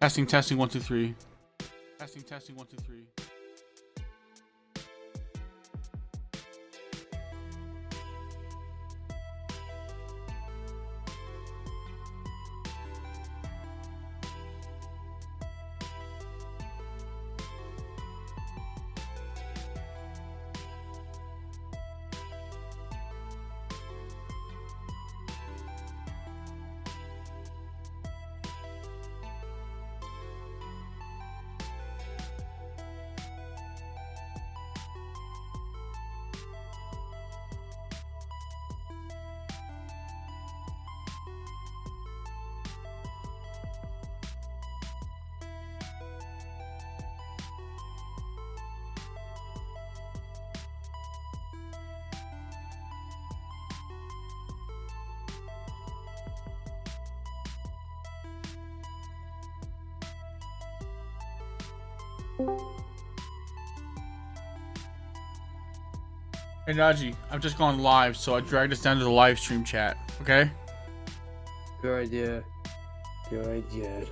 Testing 1 2 3. Testing 1 2 3. Hey Najee, I've just gone live, so I dragged us down to the live stream chat. Okay? Good idea. Good idea.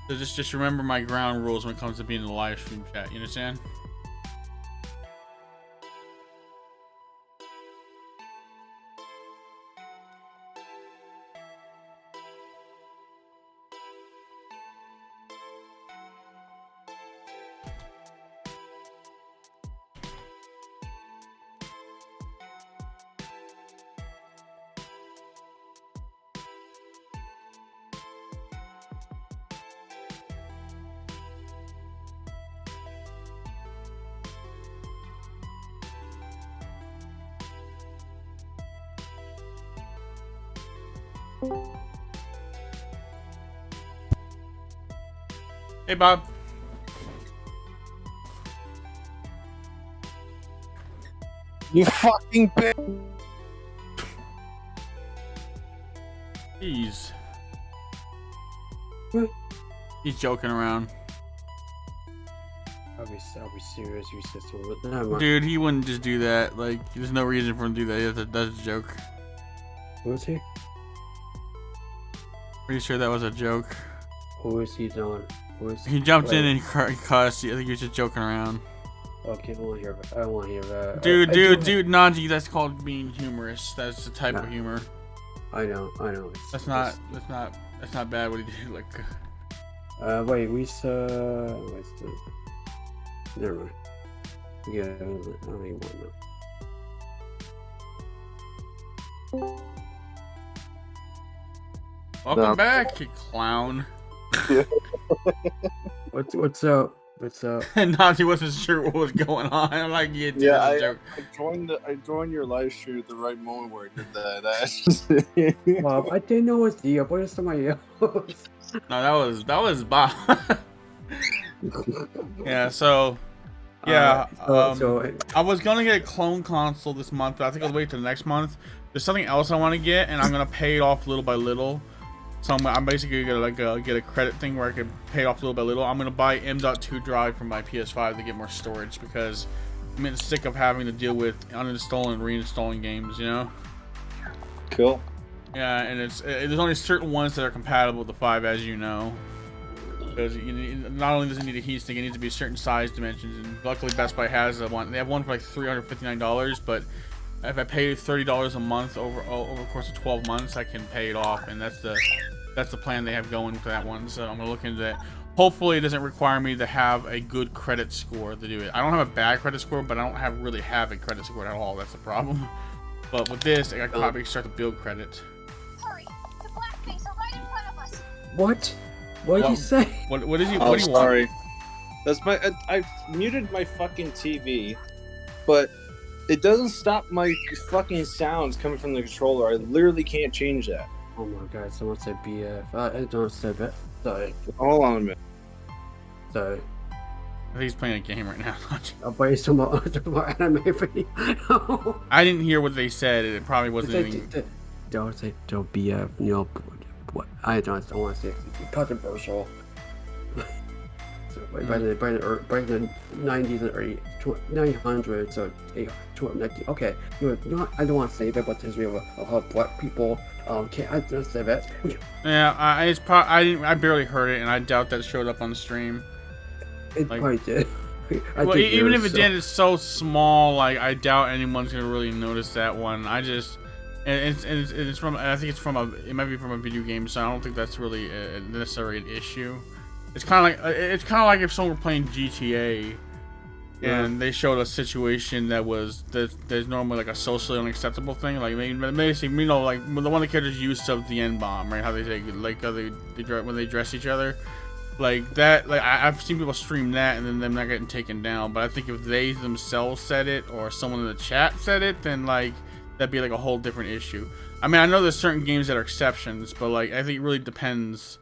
So just remember my ground rules when it comes to being in the live stream chat. You understand? Hey Bob. You fucking bitch. Jeez. He's joking around. I'll be serious, you sister. Never mind. Dude, he wouldn't just do that. Like, there's no reason for him to do that. That's a joke. Who is he? Pretty sure that was a joke. Who is he doing? Who is He jumped in and he cussed. I think he was just joking around. Okay, I don't want to hear that. I don't want to hear that. Dude, Najee, that's called being humorous. That's the type of humor. I know. That's not bad what he did. Like, wait, we saw. What's the? Never mind. Yeah, I don't even want to know. welcome back, you clown. What's up? What's up? Najee wasn't sure what was going on. I'm like, Yeah, I joke. joined your live stream at the right moment where I did that. Bob, I didn't know it was you. What is somebody else? No, that was Bob. Yeah, so yeah, I was gonna get a clone console this month, but I think I'll wait till next month. There's something else I want to get, and I'm gonna pay it off little by little. So I'm basically gonna get a credit thing where I can pay it off little by little. I'm gonna buy M.2 drive from my PS5 to get more storage because I'm sick of having to deal with uninstalling and reinstalling games. You know? Cool. Yeah, and there's only certain ones that are compatible with the 5, as you know. Because not only does it need a heatsink, it needs to be certain size dimensions. And luckily, Best Buy has one. They have one for like $359, but if I pay $30 a month over the course of 12 months, I can pay it off, and that's the plan they have going for that one. So I'm gonna look into that. Hopefully, it doesn't require me to have a good credit score to do it. I don't have a bad credit score, but I don't really have a credit score at all. That's the problem. But with this, I can probably start to build credit. Hurry! The black things are right in front of us. What? What did you say? What is he? Oh, What do you sorry. want? That's my. I muted my fucking TV, but it doesn't stop my fucking sounds coming from the controller. I literally can't change that. Oh my god! Someone said BF. I don't say that. Sorry. Hold on a minute. Sorry. I think he's playing a game right now. I'll play some more anime video. I didn't hear what they said. It probably wasn't anything. Don't say don't BF. You know what? I don't want to say it's controversial. by the 90s and early 900s or 890. Okay, I don't want to say that, but history of black people. Can't I just say that? Yeah, I barely heard it, and I doubt that showed up on the stream. It probably did. Well, even if it did, it's so small. Like, I doubt anyone's gonna really notice that one. It's from. I think it might be from a video game, so I don't think that's really necessarily an issue. It's kind of like if someone were playing GTA, and they showed a situation there's normally like a socially unacceptable thing, like maybe like the one of the characters' use of the N-bomb, right? How they say like when they dress each other. Like that, like I've seen people stream that and then them not getting taken down. But I think if they themselves said it or someone in the chat said it, then like that'd be like a whole different issue. I mean, I know there's certain games that are exceptions, but like I think it really depends.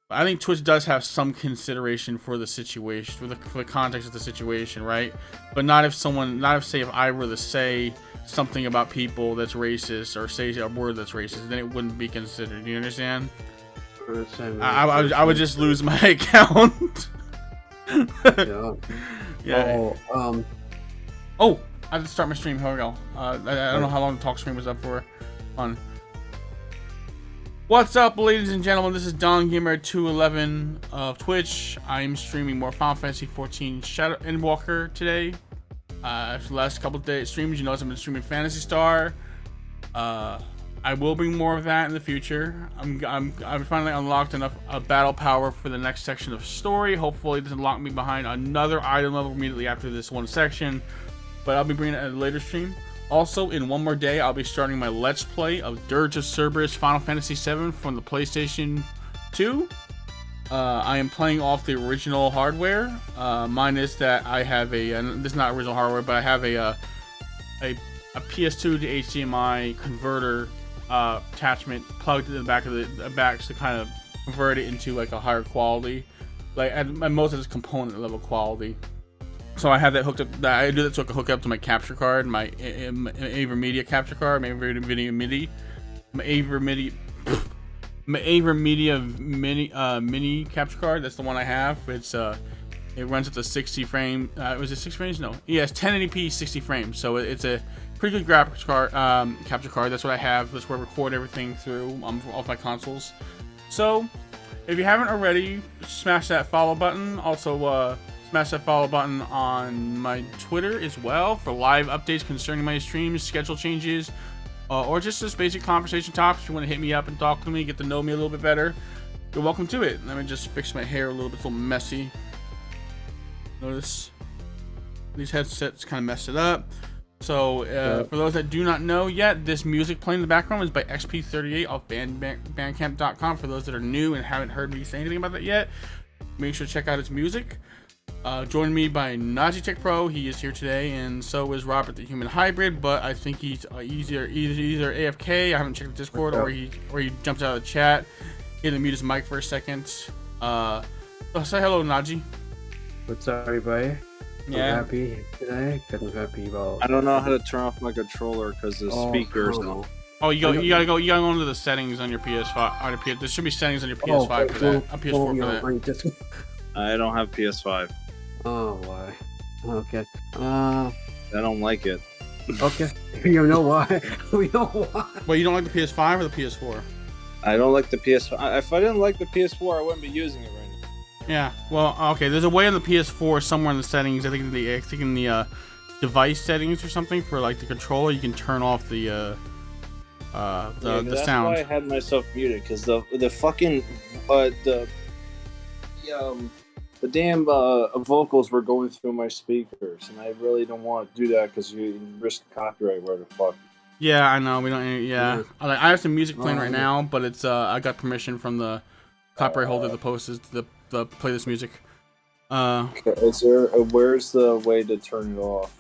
I think Twitch does have some consideration for the situation, for the context of the situation, right? But not if say if I were to say something about people that's racist or say a word that's racist, then it wouldn't be considered. Do you understand? I would just lose my account. Yeah. Oh, I have to start my stream. Here we go. I don't know how long the talk stream was up for. Fun. What's up, ladies and gentlemen? This is Don Gamer 211 of Twitch. I am streaming more Final Fantasy 14 Shadow Endwalker today. After the last couple of days streams, you notice I've been streaming Phantasy Star. I will bring more of that in the future. I'm finally unlocked enough battle power for the next section of story. Hopefully it doesn't lock me behind another item level immediately after this one section. But I'll be bringing it at a later stream. Also, in one more day, I'll be starting my Let's Play of Dirge of Cerberus Final Fantasy VII from the PlayStation 2. I am playing off the original hardware. Minus that I have this is not original hardware, but I have a PS2 to HDMI converter attachment plugged in the back of the back to kind of convert it into like a higher quality, like at most of its component level quality. So I have that hooked up. I do that so I can hook up to my capture card, my AverMedia capture card, my AverMedia MIDI, my AverMedia mini capture card. That's the one I have. It runs up to 60 frames. Was it 6 frames? No. Yeah, it's 1080p 60 frames. So it's a pretty good graphics card, capture card. That's what I have. That's where I record everything through off my consoles. So if you haven't already, smash that follow button. Also, smash that follow button on my Twitter as well for live updates concerning my streams, schedule changes, or just basic conversation topics. If you want to hit me up and talk to me, get to know me a little bit better, you're welcome to it. Let me just fix my hair a little bit, it's a little messy. Notice these headsets kind of messed it up. So for those that do not know yet, this music playing in the background is by XP38 off bandcamp.com. For those that are new and haven't heard me say anything about that yet, make sure to check out his music. Joined me by Nazi Tech Pro. He is here today, and so is Robert the Human Hybrid. But I think he's either AFK. I haven't checked the Discord, or he jumped out of the chat. He had to mute his mic for a second. Say hello, Naji. What's up, everybody? Yeah. I'm happy today because I'm happy about. I don't know how to turn off my controller because the speakers. Oh, you gotta go into the settings on your PS5. On your there should be settings on your PS5 for that. On PS4 for that. I don't have PS5. Oh, why? Okay. I don't like it. Okay. You know why? We know why. Well, you don't like the PS5 or the PS4? I don't like the PS5. If I didn't like the PS4, I wouldn't be using it right now. Yeah. Well, okay. There's a way on the PS4 somewhere in the settings. I think in the device settings or something for like the controller, you can turn off the sound. That's why I had myself muted because the fucking the damn vocals were going through my speakers, and I really don't want to do that because you risk copyright. Where the fuck? Yeah, I know. We don't. Yeah, I have some music playing right now, but it's I got permission from the copyright holder of the post to play this music. Is there? Where's the way to turn it off?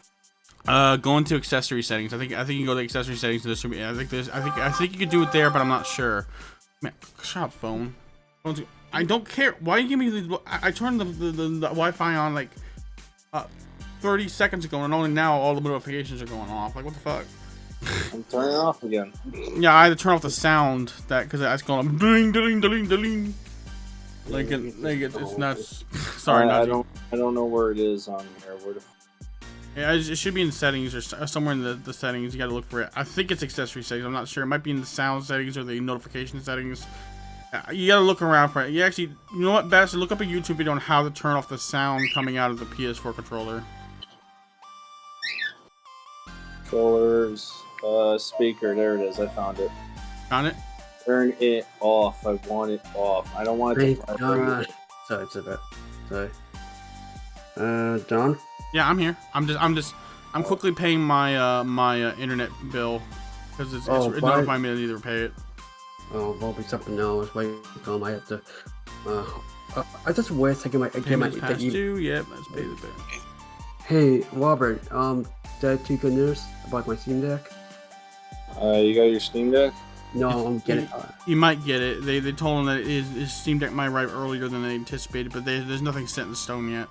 Go into accessory settings. I think you go to accessory settings. And I think you could do it there, but I'm not sure. Man, shut up, phone. I don't care. Why you give me the? I turned the Wi-Fi on like 30 seconds ago, and only now all the notifications are going off. Like, what the fuck? I'm turning it off again. Yeah, I had to turn off the sound because that's going ding ding ding ding. It's nuts. Sorry, I Najee. don't know where it is on here. Where the Yeah, it should be in settings or somewhere in the settings. You gotta look for it. I think it's accessory settings. I'm not sure. It might be in the sound settings or the notification settings. You gotta look around for it. You actually, you know what, best? Look up a YouTube video on how to turn off the sound coming out of the PS4 controller. controllers, speaker. There it is. I found it. Found it? Turn it off. I want it off. I don't want it to vibrate. Sorry, it's a bit. Sorry. John? Yeah, I'm here. I'm quickly paying my my internet bill because it's notifying me I need to pay it. Oh, will be something else. Wait, I have to. I just wait taking my Payments past due. Yep, let's pay the bill. Hey, Robert. Did I tell good news about my Steam Deck? You got your Steam Deck? No, I'm getting. You might get it. They told him that his Steam Deck might arrive earlier than they anticipated, but there's nothing set in stone yet.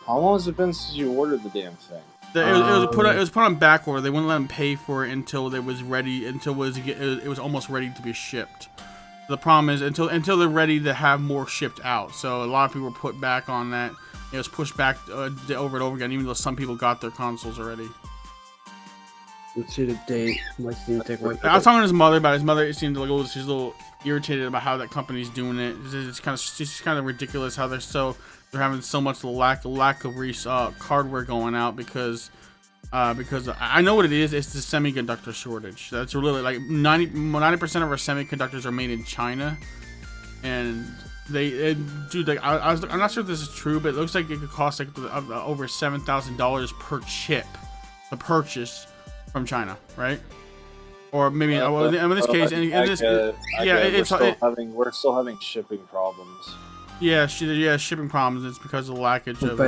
How long has it been since you ordered the damn thing? It was put on back order. They wouldn't let him pay for it until it was ready. Until it was almost ready to be shipped. The problem is until they're ready to have more shipped out. So a lot of people were put back on that. It was pushed back over and over again, even though some people got their consoles already. Let's see the date. My Steam Deck. I was talking to his mother about it. His mother. It seemed like she's a little irritated about how that company's doing it. It's kind of ridiculous how they're having so much lack of hardware going out because I know what it is. It's the semiconductor shortage. That's really like 90% of our semiconductors are made in China, and I'm not sure if this is true, but it looks like it could cost like over $7,000 per chip to purchase from China, right? Or maybe in this case, we're still having shipping problems. Yeah, shipping problems. It's because of the lackage of.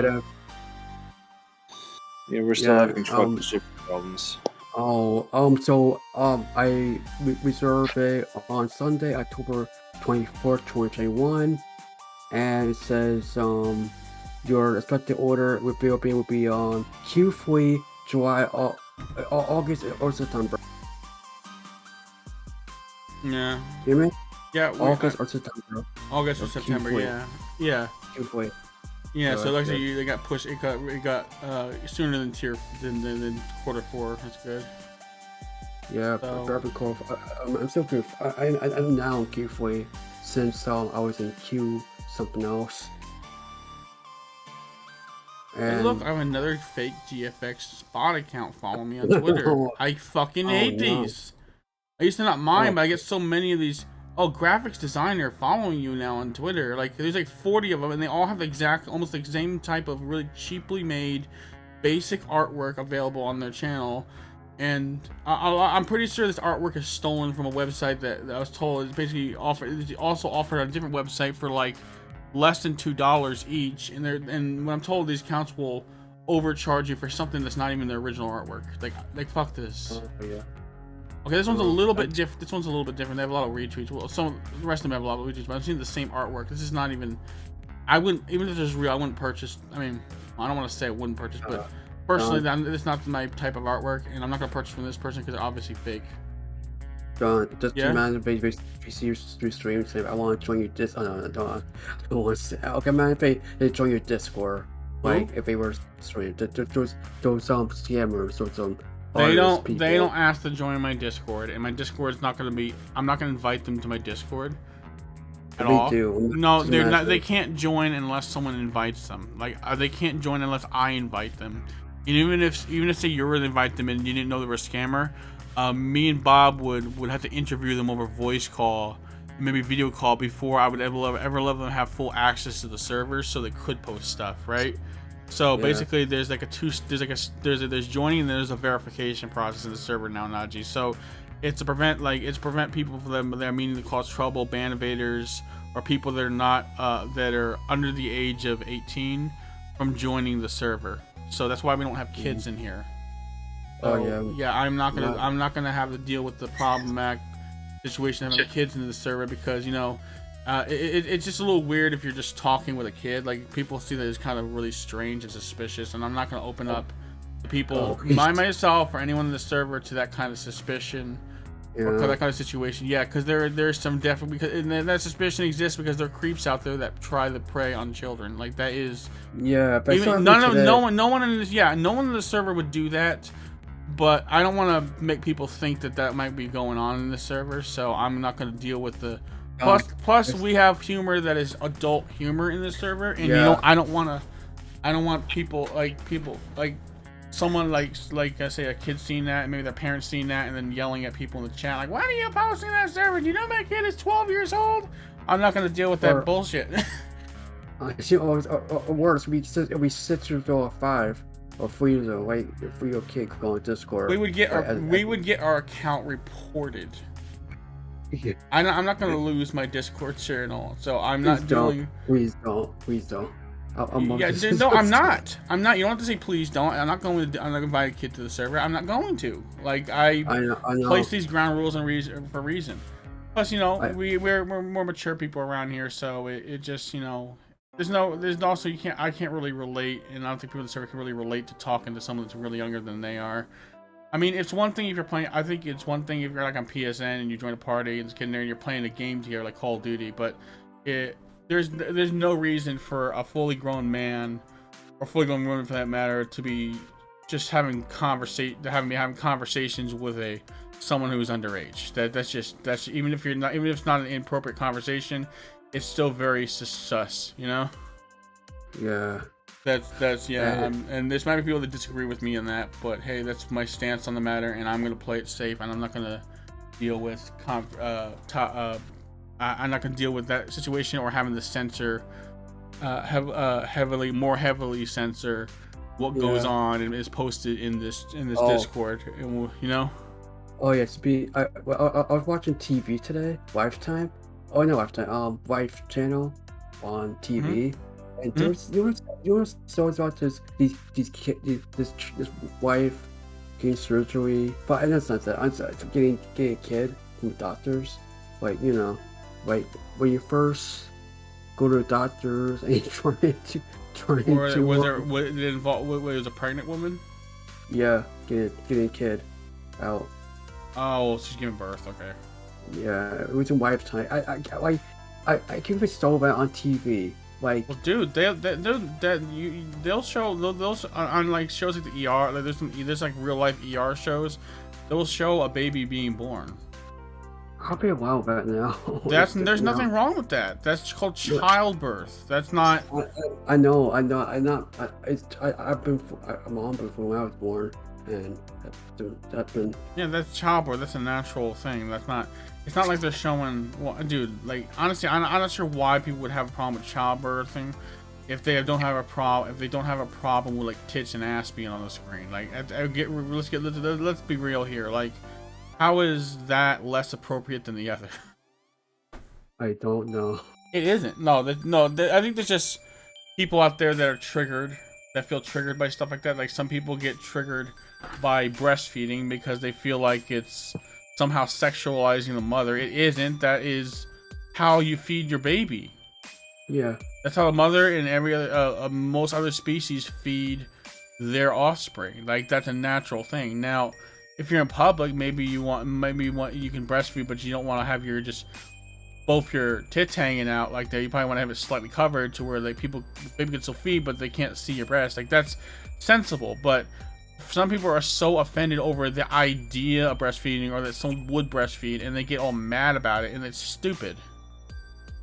Yeah, we're still having truck shipping problems. I reserved it on Sunday, October 24th, 2021, and it says your expected order will be on Q3, July, August or September. Yeah. You mean? Yeah. August or September. August or September. Q4. Yeah. Q3. Yeah. So actually, they got pushed. It got sooner than than quarter 4. That's good. Yeah, very cool. I'm still good. I'm now in Q3 since I was in Q something else. And look, I have another fake GFX spot account following me on Twitter. I fucking hate these. I used to not mind, but I get so many of these. Oh, graphics designer following you now on Twitter. Like, there's like 40 of them, and they all have almost the same type of really cheaply made, basic artwork available on their channel. And I'm pretty sure this artwork is stolen from a website that I was told is basically also offered on a different website for like less than $2 each. And when I'm told these accounts will overcharge you for something that's not even their original artwork. Like fuck this. Yeah. Okay, this one's a little bit different. This one's a little bit different. They have a lot of retweets. Well, the rest of them have a lot of retweets, but I've seen the same artwork. This is not even. I wouldn't, even if it was real, I wouldn't purchase. I mean, I don't want to say I wouldn't purchase, but personally, it's not my type of artwork, and I'm not gonna purchase from this person because they're obviously fake. John, just imagine if you see your stream and say, I want to join your Discord. Oh, no, I don't want to say. Okay, man, if they join your Discord, like if they were streaming, those scammers or some. They don't ask to join my Discord, and my Discord's not gonna be. I'm not gonna invite them to my Discord at all. No, they're not. They can't join unless someone invites them. Like they can't join unless I invite them. And even if say you were to invite them and you didn't know they were a scammer, me and Bob would have to interview them over voice call, maybe video call before I would ever let them have full access to the servers so they could post stuff, right? So basically, there's joining and there's a verification process in the server now, Najee. So it's to prevent people from that are meaning to cause trouble, ban invaders, or people that are not that are under the age of 18 from joining the server. So that's why we don't have kids in here. I'm not gonna have to deal with the problematic situation of having kids into the server because it's just a little weird if you're just talking with a kid. Like people see that as kind of really strange and suspicious, and I'm not gonna open up the people by myself or anyone in the server to that kind of suspicion or Yeah. that kind of situation. Yeah, because there's some definitely because and that suspicion exists because there are creeps out there that try to prey on children. Like that is Yeah, but I saw even him today. no one in this no one in the server would do that. But I don't want to make people think that might be going on in the server, so I'm not going to deal with the. Plus, we have humor that is adult humor in the server, and I don't want people like someone like I say a kid seeing that, maybe their parents seeing that, and then yelling at people in the chat like, "Why are you posting that server? Do you know my kid is 12 years old?" I'm not going to deal with that bullshit. See, worse, we 6 years old or 5 or 3 years old, right? A 3-year-old kid go on Discord. We would get our account reported. Yeah. I'm not going to lose my Discord channel, so I'm Please not doing. Please don't. I'm Yeah, no, I'm not. You don't have to say please don't. I'm not going to invite a kid to the server. I'm not going to. Like I know. place these ground rules and for a reason. Plus, we're more mature people around here, so it just there's also I can't really relate, and I don't think people in the server can really relate to talking to someone that's really younger than they are. I mean, it's one thing if you're playing. I think it's one thing if you're like on PSN and you join a party and it's getting there and you're playing a game together like Call of Duty, but there's no reason for a fully grown man or fully grown woman for that matter to be just having conversations with someone who's underage. That's even if it's not an inappropriate conversation, it's still very sus, Yeah. That's and there's might be people that disagree with me on that, but hey, that's my stance on the matter, and I'm gonna play it safe, and I'm not gonna deal with I'm not gonna deal with that situation or having to censor more heavily censor what goes on and is posted in this Discord, and Oh yes, I was watching TV today, Wife Time. Oh no, Wife Time. Wife channel on TV. And there's you know so about this wife getting surgery. But that's not that. I'm sorry, getting a kid from the doctors. Like like when you first go to the doctors and you're trying to. Did it involve? Was it a pregnant woman? Yeah, getting a kid out. Oh, she's giving birth. Okay. Yeah, it was in Wife Time. I can't even saw that on TV. Like, well, dude, they'll show on like shows like the ER. Like there's like real life ER shows. They'll show a baby being born. I'll be a while back now. There's nothing wrong with that. That's called childbirth. That's not. I know. I'm on before when I was born, and that's been. Yeah, that's childbirth. That's a natural thing. That's not. It's not like they're showing. Well, dude, like honestly, I'm not sure why people would have a problem with childbirthing if they don't have a problem with like tits and ass being on the screen. Like, let's be real here. Like, how is that less appropriate than the other? I don't know. It isn't. No. I think there's just people out there that are triggered, that feel triggered by stuff like that. Like some people get triggered by breastfeeding because they feel like it's somehow sexualizing the mother. It isn't. That is how you feed your baby. Yeah. That's how a mother and every other most other species feed their offspring. Like that's a natural thing. Now, if you're in public, maybe you can breastfeed, but you don't want to have both your tits hanging out like that. You probably want to have it slightly covered to where like baby can still feed, but they can't see your breast. Like that's sensible, but some people are so offended over the idea of breastfeeding or that someone would breastfeed and they get all mad about it, and it's stupid.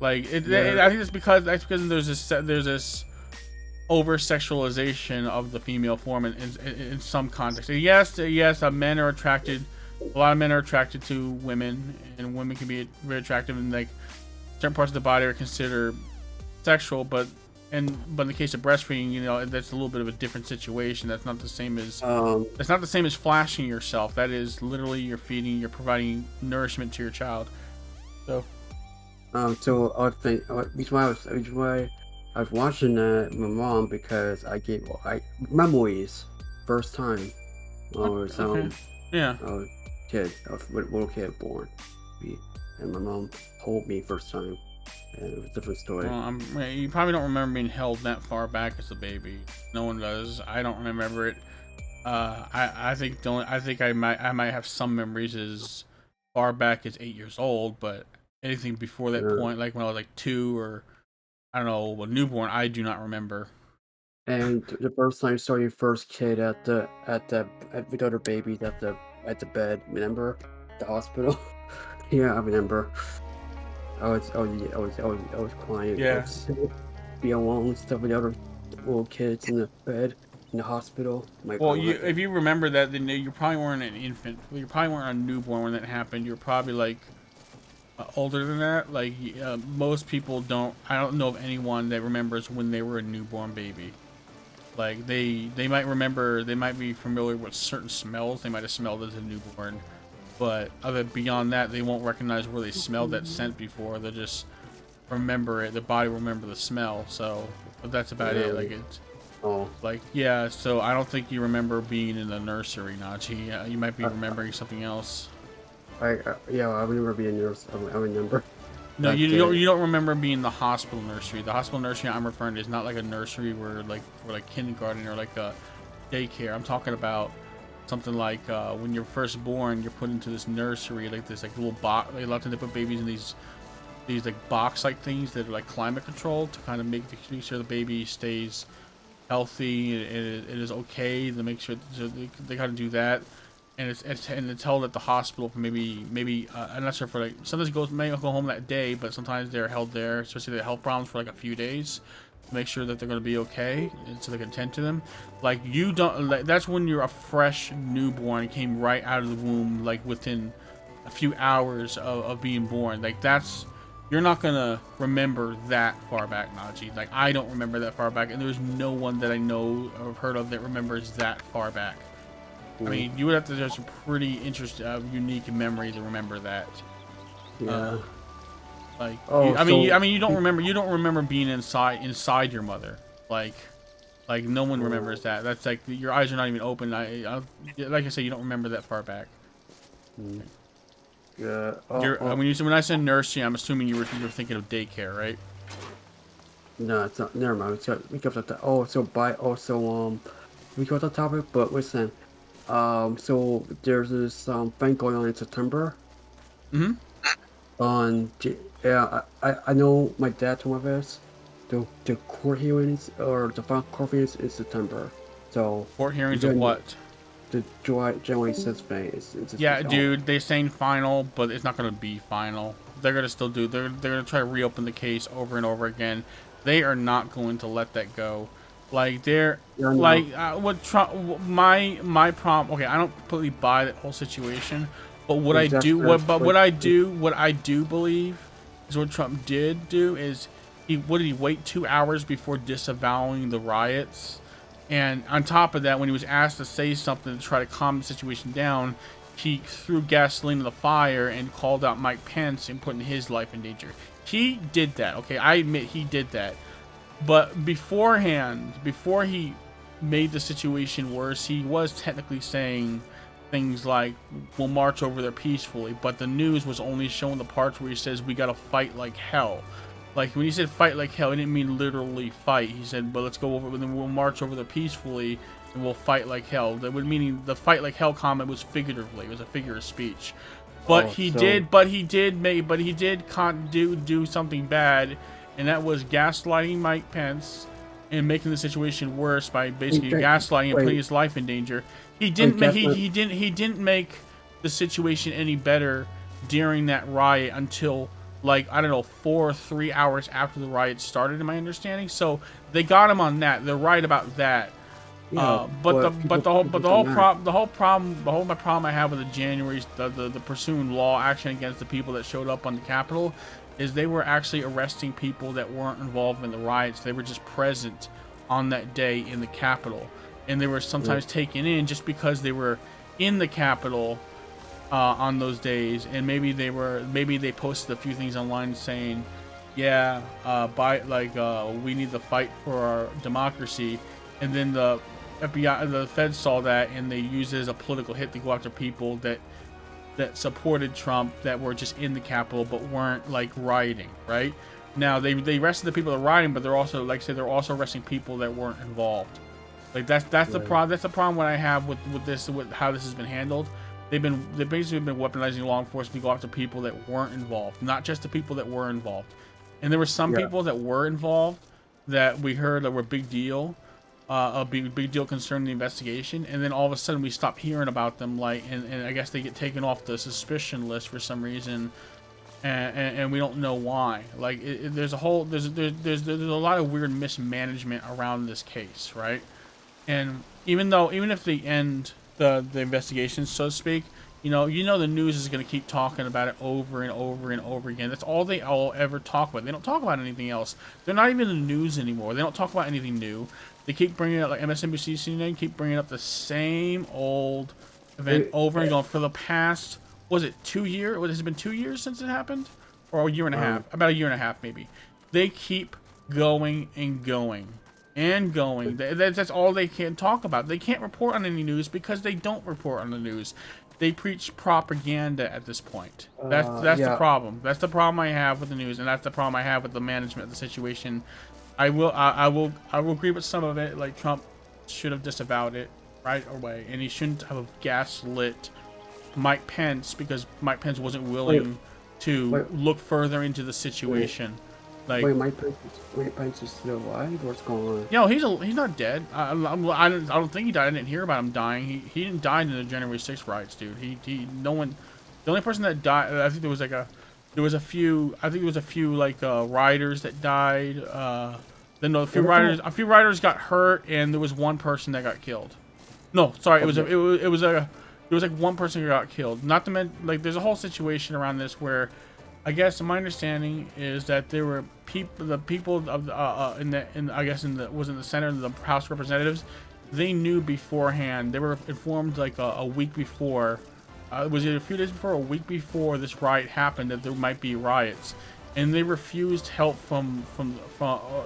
Like I think that's because there's this over sexualization of the female form in some context. Yes, men are attracted. A lot of men are attracted to women, and women can be very attractive, and like certain parts of the body are considered sexual, but in the case of breastfeeding, that's a little bit of a different situation. That's not the same as flashing yourself. That is literally you're providing nourishment to your child. So so I was why I was watching that with my mom because I gave memories first time when I was kid, I was a little kid born, and my mom hold me first time. And it was a different story. Well, you probably don't remember being held that far back as a baby. No one does. I don't remember it. I think I might have some memories as far back as 8 years old, but anything before that Yeah. point, like when I was like 2 or I don't know, a newborn, I do not remember. And the first time you saw your first kid with other babies at the bed, remember? The hospital. Yeah, I remember. I was crying. I Yeah. was be alone and stuff with the other little kids in the bed in the hospital. My Well, God. if you remember that, then you probably weren't an infant. You probably weren't a newborn when that happened. You're probably like older than that. Like most people don't. I don't know of anyone that remembers when they were a newborn baby. Like they might remember. They might be familiar with certain smells. They might have smelled as a newborn, but other beyond that, they won't recognize where they smelled that scent before. They'll just remember it. Their body will remember the smell. So, but that's about it. Like it's. Oh, Like, yeah, so I don't think you remember being in the nursery, Nachi. You might be remembering something else. yeah, I remember being nurse. I remember. No, That you don't remember being the hospital nursery. The hospital nursery I'm referring to is not like a nursery where like for like kindergarten or like a daycare. I'm talking about something like when you're first born, you're put into this nursery, like this like little box. Like, a lot of times they put babies in these like box like things that are like climate controlled to kind of make sure the baby stays healthy and it is okay to make sure so they got to do that, and it's held at the hospital for maybe I'm not sure for like sometimes it may go home that day, but sometimes they're held there, especially if they have health problems for like a few days, to make sure that they're going to be okay and so they can tend to them. Like you don't like, that's when you're a fresh newborn, came right out of the womb, like within a few hours of being born. Like that's you're not gonna remember that far back, Najee. Like I don't remember that far back, and there's no one that I know or have heard of that remembers that far back. I mean, you would have to have some pretty interesting, unique memory to remember that. Yeah. Like, Oh, I mean, you don't remember being inside your mother. Like no one remembers that. That's like your eyes are not even open. Like I said, you don't remember that far back. Yeah. When I said nursery, I'm assuming you were thinking of daycare, right? No, it's not. Never mind. We got that. We got the topic, but listen. So there's this thing going on in September. Mm-hmm. I know my dad told me this. The court hearings or the final court hearings in September. So Court hearings of what? the January 6th thing is Yeah, dude, they're saying final, but it's not gonna be final. They're gonna still do. They're gonna try to reopen the case over and over again. They are not going to let that go. Like they're like what Trump. My problem. Okay, I don't completely buy that whole situation, but what I do believe is what Trump did do is did he wait 2 hours before disavowing the riots? And on top of that, when he was asked to say something to try to calm the situation down, he threw gasoline in the fire and called out Mike Pence and putting his life in danger. He did that, okay? I admit he did that. But beforehand, before he made the situation worse, he was technically saying things like, we'll march over there peacefully. But the news was only showing the parts where he says, we gotta fight like hell. Like, when he said fight like hell, he didn't mean literally fight. He said, but let's go over, then we'll march over there peacefully, and we'll fight like hell. That would meaning the fight like hell comment was figuratively. It was a figure of speech. But he did do something bad, and that was gaslighting Mike Pence and making the situation worse by basically gaslighting and putting his life in danger. He didn't make the situation any better during that riot until, like, I don't know, 4 or 3 hours after the riot started, in my understanding. So they got him on that. They're right about that. Yeah, But my problem I have with the pursuing law action against the people that showed up on the Capitol is they were actually arresting people that weren't involved in the riots. They were just present on that day in the Capitol, and they were sometimes taken in just because they were in the Capitol on those days, and maybe they posted a few things online saying, yeah, we need to fight for our democracy, and then the FBI, the Feds saw that, and they used it as a political hit to go after people that supported Trump that were just in the Capitol but weren't like rioting. Right now, they arrested the people that were rioting, but they're also, like I said, they're also arresting people that weren't involved. Like that's the problem. That's the problem what I have with this, with how this has been handled. They've basically been weaponizing law enforcement to go after people that weren't involved, not just the people that were involved. And there were some people that were involved that we heard that were big deal, a big deal concerning the investigation, and then all of a sudden we stop hearing about them, like, and I guess they get taken off the suspicion list for some reason, and we don't know why. Like, there's a lot of weird mismanagement around this case, right? And even if they end the investigation, so to speak, you know the news is going to keep talking about it over and over and over again. That's all they all ever talk about. They don't talk about anything else. They're not even in the news anymore. They don't talk about anything new. They keep bringing up, like MSNBC, CNN, keep bringing up the same old event over and over for the past, was it 2 years? Has it been 2 years since it happened? Or a year and a half? About a year and a half, maybe. They keep going and going and going. That's all they can talk about. They can't report on any news because they don't report on the news. They preach propaganda at this point. That's the problem. That's the problem I have with the news, and that's the problem I have with the management of the situation. I will agree with some of it. Like, Trump should have disavowed it right away, and he shouldn't have gaslit Mike Pence because Mike Pence wasn't willing to look further into the situation. Like, Mike Pence is still alive? What's going on? You know, he's not dead. I don't think he died. I didn't hear about him dying. He didn't die in the January 6th riots, dude. No one. The only person that died, I think there was a few like riders that died. Then a few riders got hurt, and there was one person that got killed. No, sorry, there was like one person who got killed. Not to mention, like, there's a whole situation around this where, I guess my understanding is that there were the people of in the Senate and the House of Representatives, they knew beforehand. They were informed like a week before. Was it a few days before, or a week before this riot happened, that there might be riots, and they refused help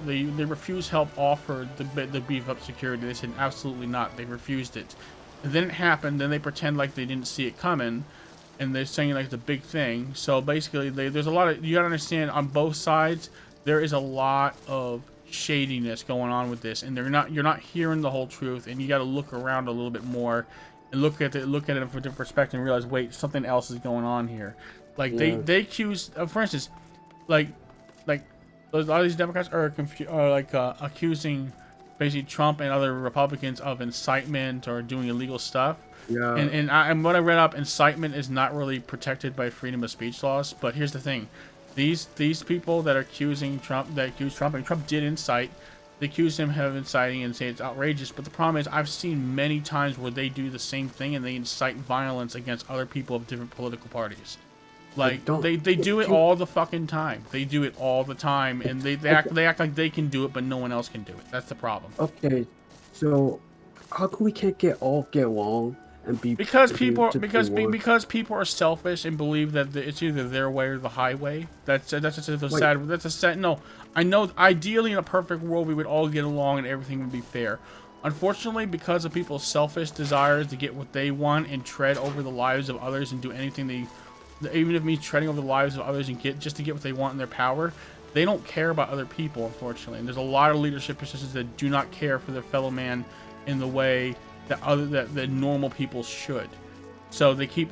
they refused help offered the beef up security. They said absolutely not. They refused it. And then it happened. Then they pretend like they didn't see it coming. And they're saying like it's a big thing. So basically, there's a lot of, you gotta understand, on both sides there is a lot of shadiness going on with this, and you're not hearing the whole truth, and you got to look around a little bit more and look at it from a different perspective and realize, wait, something else is going on here. Like, they accuse, for instance, like a lot of these Democrats are accusing basically Trump and other Republicans of incitement or doing illegal stuff. Yeah. And what I read up, incitement is not really protected by freedom of speech laws. But here's the thing: these people that are accusing Trump, and Trump did incite. They accuse him of inciting and say it's outrageous. But the problem is, I've seen many times where they do the same thing and they incite violence against other people of different political parties. Like, they do it all the fucking time. They do it all the time, and they act like they can do it, but no one else can do it. That's the problem. Okay, so how come we can't get along and be because people are selfish and believe that it's either their way or the highway. That's a sad. No, I know. Ideally, in a perfect world, we would all get along and everything would be fair. Unfortunately, because of people's selfish desires to get what they want and tread over the lives of others and do anything even if it means treading over the lives of others and get what they want in their power, they don't care about other people, unfortunately. And there's a lot of leadership positions that do not care for their fellow man in the way that normal people should. So they keep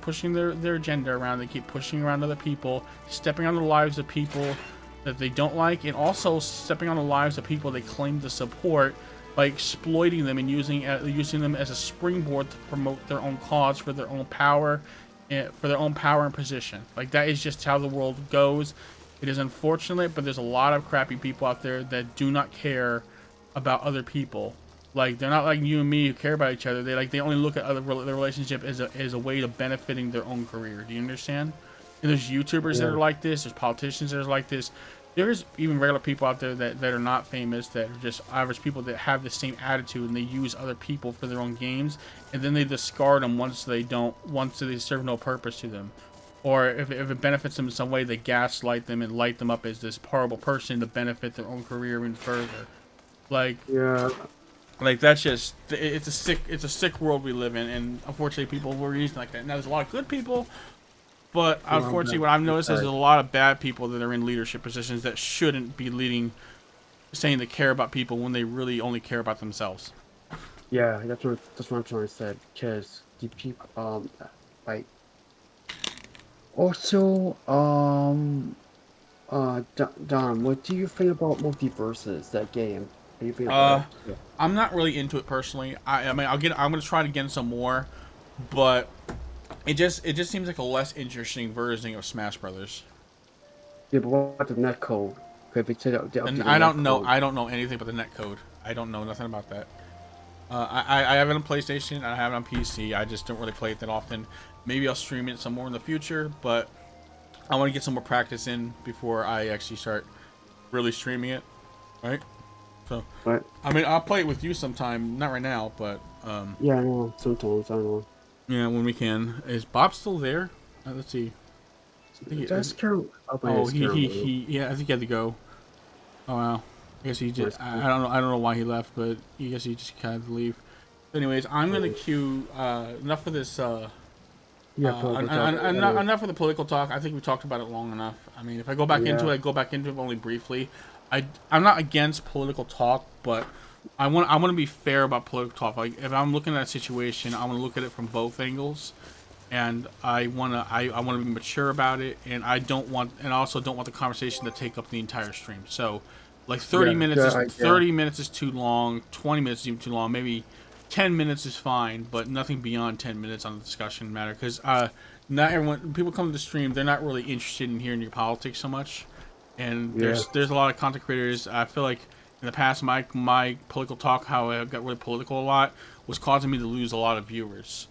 pushing their agenda around. They keep pushing around other people, stepping on the lives of people that they don't like, and also stepping on the lives of people they claim to support by exploiting them and using them as a springboard to promote their own cause for their own power. For their own power and position. Like, that is just how the world goes. It is unfortunate, but there's a lot of crappy people out there that do not care about other people. Like, they're not like you and me who care about each other. They only look at their relationship as a way to benefiting their own career. Do you understand? And there's YouTubers that are like this. There's politicians that are like this. There's even regular people out there that are not famous, that are just average people that have the same attitude, and they use other people for their own games, and then they discard them once they serve no purpose to them. Or if it benefits them in some way, they gaslight them and light them up as this horrible person to benefit their own career even further. Like, that's just, it's a sick world we live in, and unfortunately people were using like that. Now, there's a lot of good people, but unfortunately, what I've noticed is there's a lot of bad people that are in leadership positions that shouldn't be saying they care about people when they really only care about themselves. Yeah, that's what I'm trying to say. Because like also Don, what do you think about multiverses? That game? What do you think about Uh, it? Yeah. I'm not really into it personally. I mean, I'm gonna try it again some more, but it just seems like a less interesting version of Smash Brothers. Yeah, but what about the netcode? If it's the And updated netcode. I don't know anything about the netcode. I don't know nothing about that. I have it on PlayStation. I have it on PC. I just don't really play it that often. Maybe I'll stream it some more in the future, but I want to get some more practice in before I actually start really streaming it. Right? So, But I mean, I'll play it with you sometime. Not right now, but yeah, I know. Sometimes I know. yeah, when we can. Is Bob still there? Let's see. I think That's Karen. oh, It's Karen. yeah. I think he had to go. Oh wow. I guess he just. Nice. I don't know. I don't know why he left, but I guess he just kind of leave. Anyways, I'm gonna cue enough of this. Yeah, political talk. Enough of the political talk. I think we talked about it long enough. I mean, if I go back into Yeah. it, I go back into it only briefly. I'm not against political talk, but I want to be fair about political talk. Like if I'm looking at a situation, I want to look at it from both angles, and I want to be mature about it, and I also don't want the conversation to take up the entire stream. So, like 30 Yeah, minutes good is idea. 30 minutes is too long. 20 minutes is even too long. Maybe 10 minutes is fine, but nothing beyond 10 minutes on the discussion matter because not everyone when people come to the stream, they're not really interested in hearing your politics so much. And Yeah. there's a lot of content creators. I feel like in the past, my political talk, how I got really political a lot, was causing me to lose a lot of viewers,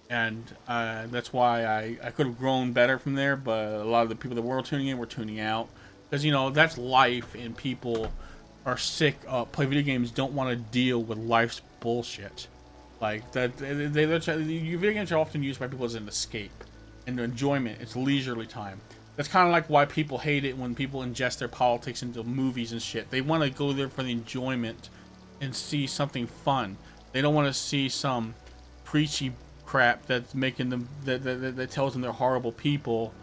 and that's why I could have grown better from there. But a lot of the people that were tuning in were tuning out because that's life, and people are sick. Play video games don't want to deal with life's bullshit. Like that, video games are often used by people as an escape and enjoyment. It's leisurely time. That's kind of like why people hate it when people ingest their politics into movies and shit. They want to go there for the enjoyment and see something fun. They don't want to see some preachy crap that's making them that tells them they're horrible people.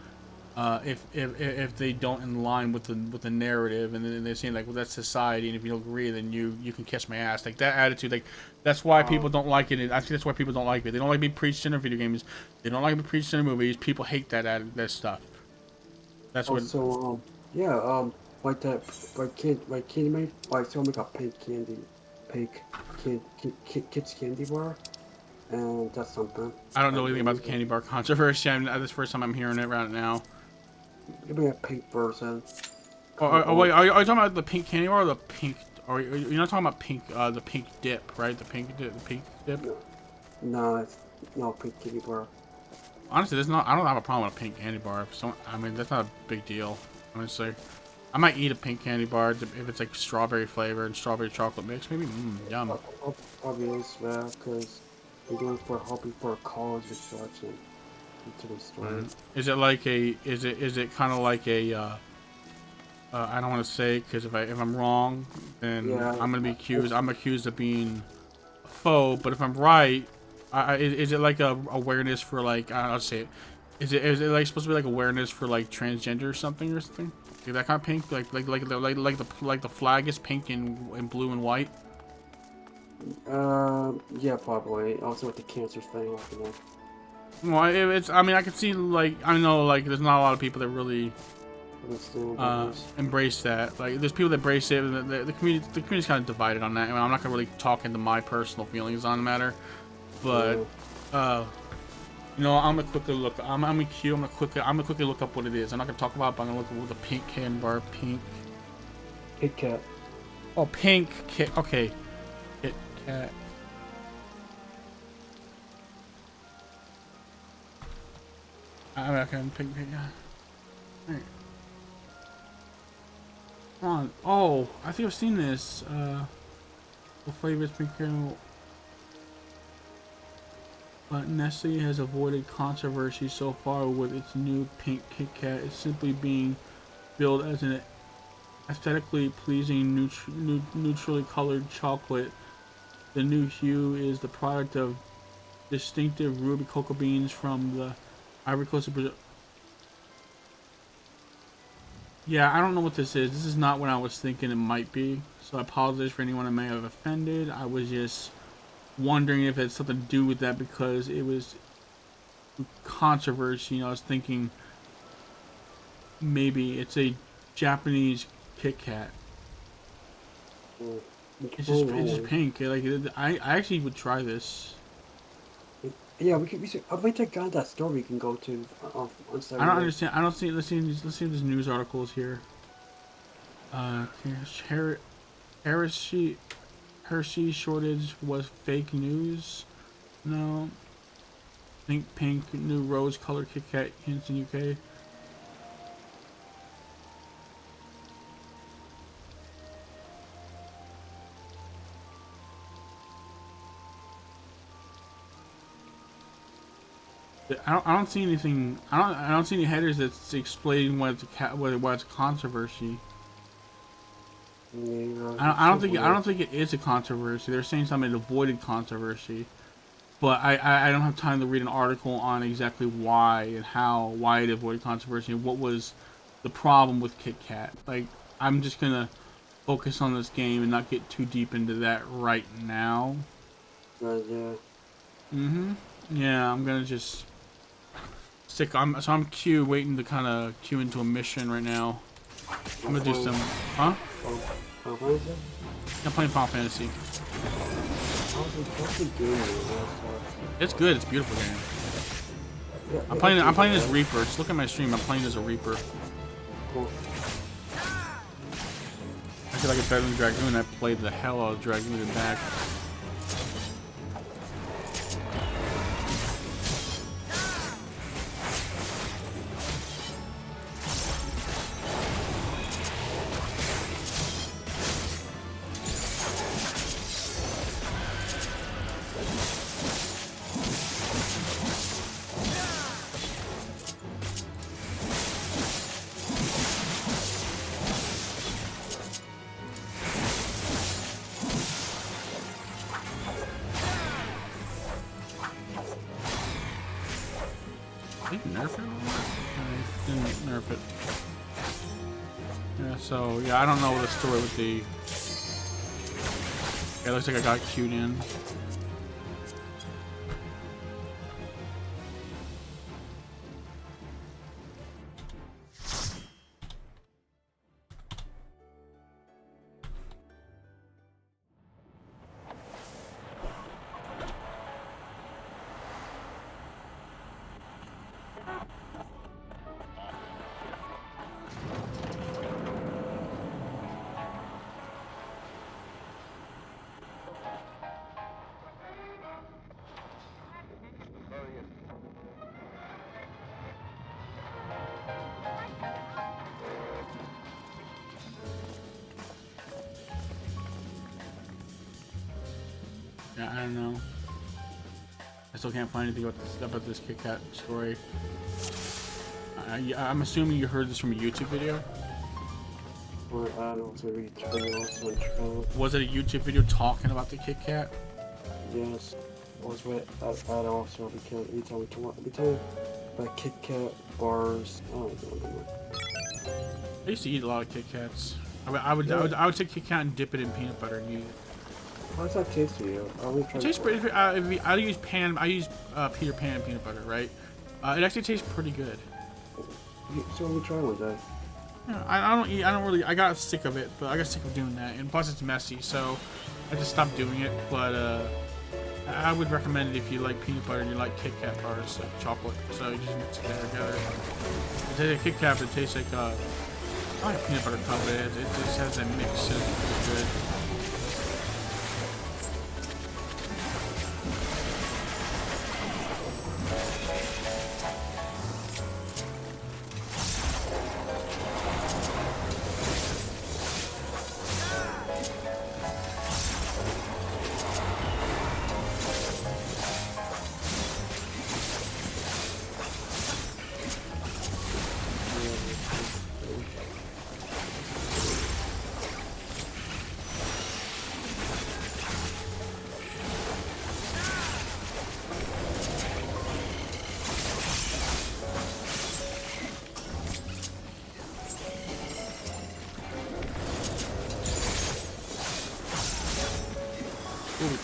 If they don't in line with the narrative, and then they're saying like, well, that's society, and if you don't agree, then you can kiss my ass. Like that attitude, like that's why people don't like it. I think that's why people don't like it. They don't like being preached in their video games. They don't like being preached in their movies. People hate that stuff. That's what. Also, yeah, like that, like candy made, like someone make a pink kids candy bar, and that's something. I don't know anything about the candy bar controversy. This is the first time I'm hearing it right now. Give me a pink version. Wait, are you talking about the pink candy bar or the pink? Or you're not talking about pink? The pink dip, right? The pink dip. No, it's no pink candy bar. Honestly, there's not. I don't have a problem with a pink candy bar. I mean, that's not a big deal. Honestly, I might eat a pink candy bar if it's like strawberry flavor and strawberry chocolate mix. Maybe, yum. Obvious, yeah, because we're going for hoping for college instruction into the story. Is it like a? Is it kind of like a? I don't want to say because if I'm wrong, then Yeah. I'm gonna be accused. I'm accused of being a faux. But if I'm right, is it like a awareness for like I'll say it. Is it like supposed to be like awareness for like transgender or something? Like that kind of pink, like the flag is pink and blue and white. Yeah, probably. Also with the cancer thing, you know. Well, it's. I mean, I can see like I know like there's not a lot of people that really embrace that. Like there's people that embrace it. And the community's kind of divided on that. I mean, I'm not gonna really talk into my personal feelings on the matter, but I'm gonna quickly look. I'm gonna quickly look up what it is. I'm not gonna talk about it, but I'm gonna look at the pink candy bar. Pink. Kit Kat. Oh, pink Kit. Okay. Kit Kat. I mean, I can pink. Yeah. Right. Come on. Oh, I think I've seen this. The flavors pink caramel. But Nestle has avoided controversy so far with its new pink Kit Kat. It's simply being billed as an aesthetically pleasing, neutrally colored chocolate. The new hue is the product of distinctive ruby cocoa beans from the Ivory Coast of Brazil. Yeah, I don't know what this is. This is not what I was thinking it might be. So I apologize for anyone I may have offended. I was just wondering if it had something to do with that because it was controversy. You know, I was thinking maybe it's a Japanese Kit Kat. It's just pink. Like I actually would try this. Yeah, we should. I might take on that store we can go to on Saturday. I don't understand. I don't see. Let's see if there's news articles here. Hershey shortage was fake news. No. Think pink new rose colored Kit Kat hints in UK. I don't see anything. I don't see any headers that's explaining why it's a controversy. Yeah, I don't think it is a controversy. They're saying something avoided controversy, but I don't have time to read an article on exactly why and why it avoided controversy and what was the problem with Kit Kat. Like, I'm just gonna focus on this game and not get too deep into that right now. yeah. Yeah, I'm gonna just stick. I'm Q waiting to kind of queue into a mission right now. I'm gonna do some. Huh? What is it? I'm playing Final Fantasy. How's the game? It's good. It's a beautiful game. I'm playing as Reaper. Just look at my stream. I'm playing as a Reaper. Cool. I feel like it's better than Dragoon. I played the hell out of Dragoon and back. Did he nerf it? No, he didn't nerf it. Yeah, so, yeah, I don't know the story with the... Yeah, it looks like I got queued in. Yeah, I don't know. I still can't find anything about this Kit Kat story. I'm assuming you heard this from a YouTube video? Or I don't know, it's a video also on Trello. Was it a YouTube video talking about the Kit Kat? Yes. Was with I also because we tell me about Kit Kat bars. Oh, I used to eat a lot of Kit Kats. I would take Kit Kat and dip it in peanut butter and eat it. how does that taste to you? It tastes pretty. I use Peter Pan peanut butter, right? It actually tastes pretty good. So let me try one day. Yeah, I don't really. I got sick of it, but I got sick of doing that, and plus it's messy, so I just stopped doing it. But I would recommend it if you like peanut butter and you like Kit Kat bars, like chocolate. So you just mix it together. It tastes like Kit Kat, but it tastes like I like a peanut butter cup, but it just has that mix. So it's good.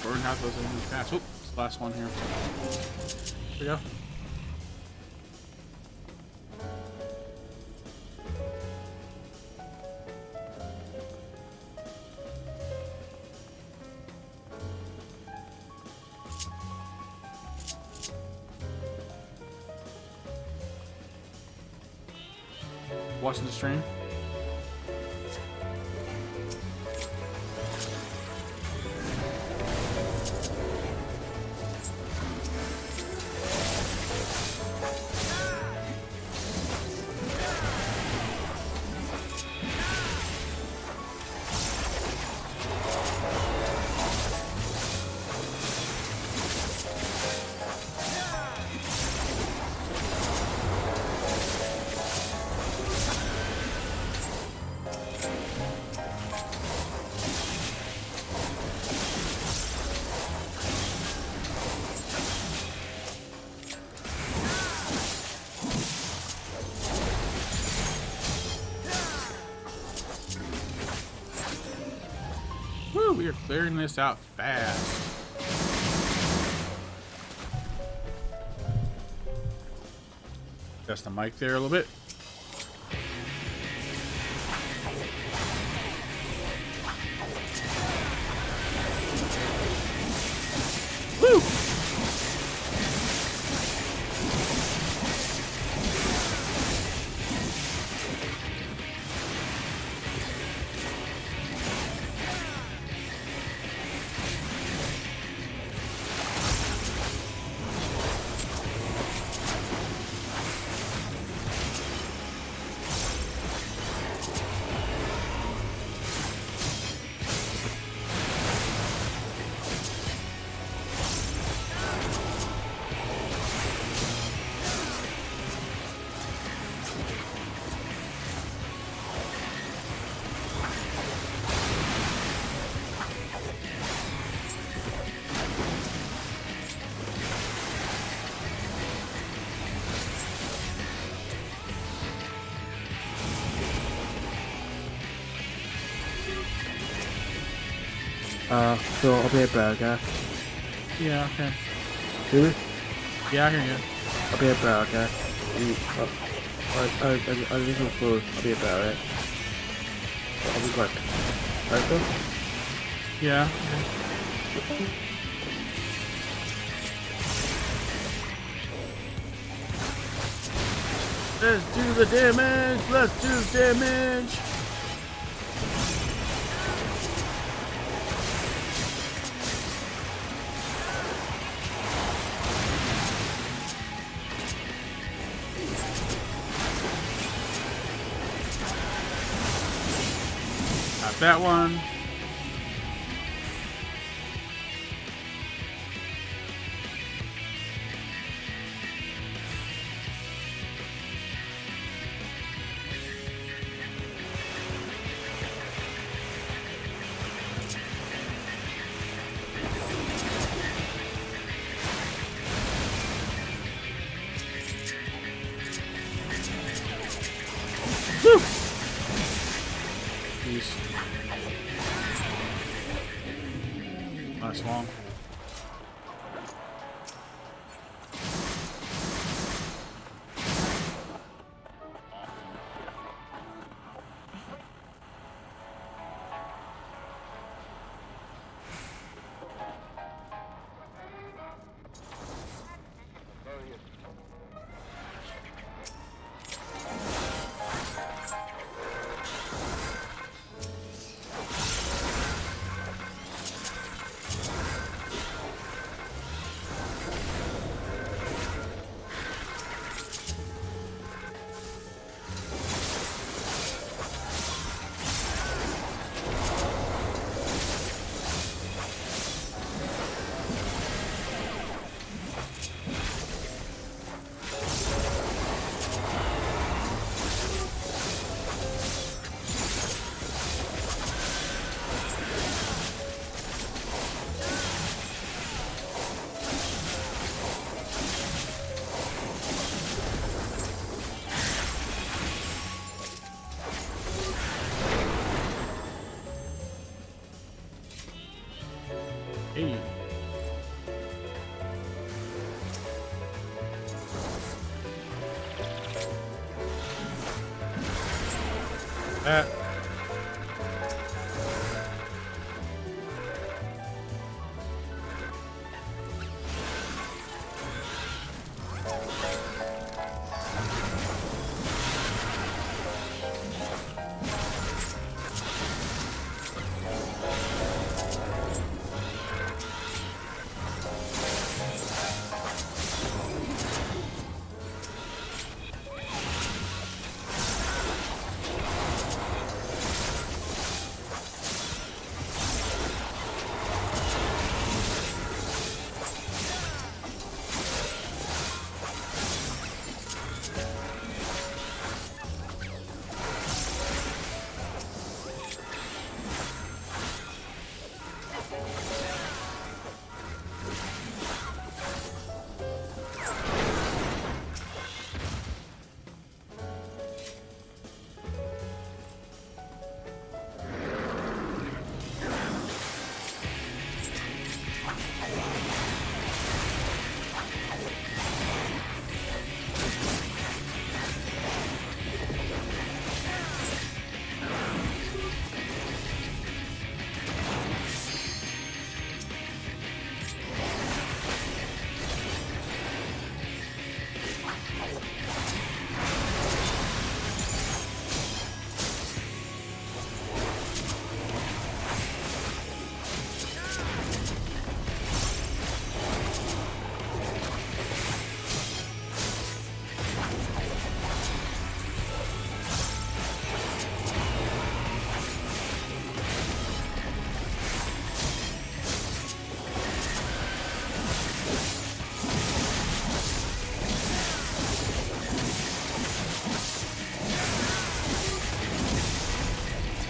burn half those enemies fast. Oop, it's the last one here. There we go. Watching the stream. Woo, we are clearing this out fast. Adjust the mic there a little bit. Woo! So I'll be right back, okay? Yeah, okay. Hear me? Yeah, I hear you. I'll be right back, okay? I need some food. I'll be right back, right? I'll be quick. Right, though? Yeah. Let's do the damage! Let's do the damage! Got that one. Woo! Jeez. That.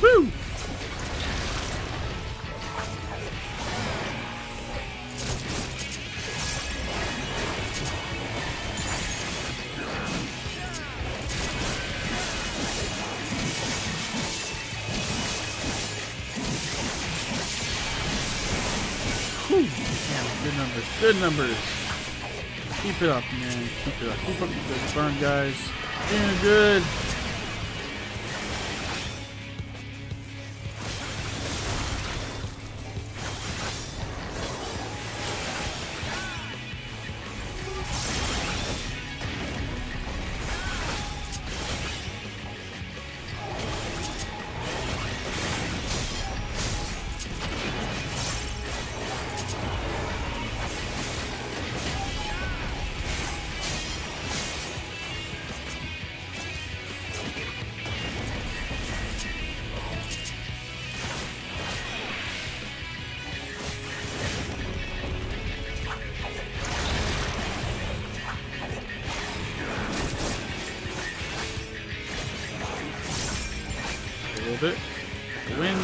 Woo! Whew. Yeah, good numbers. Good numbers. Keep it up, man. Keep it up. Keep up the good burn, guys. Doing good. A little bit. Win.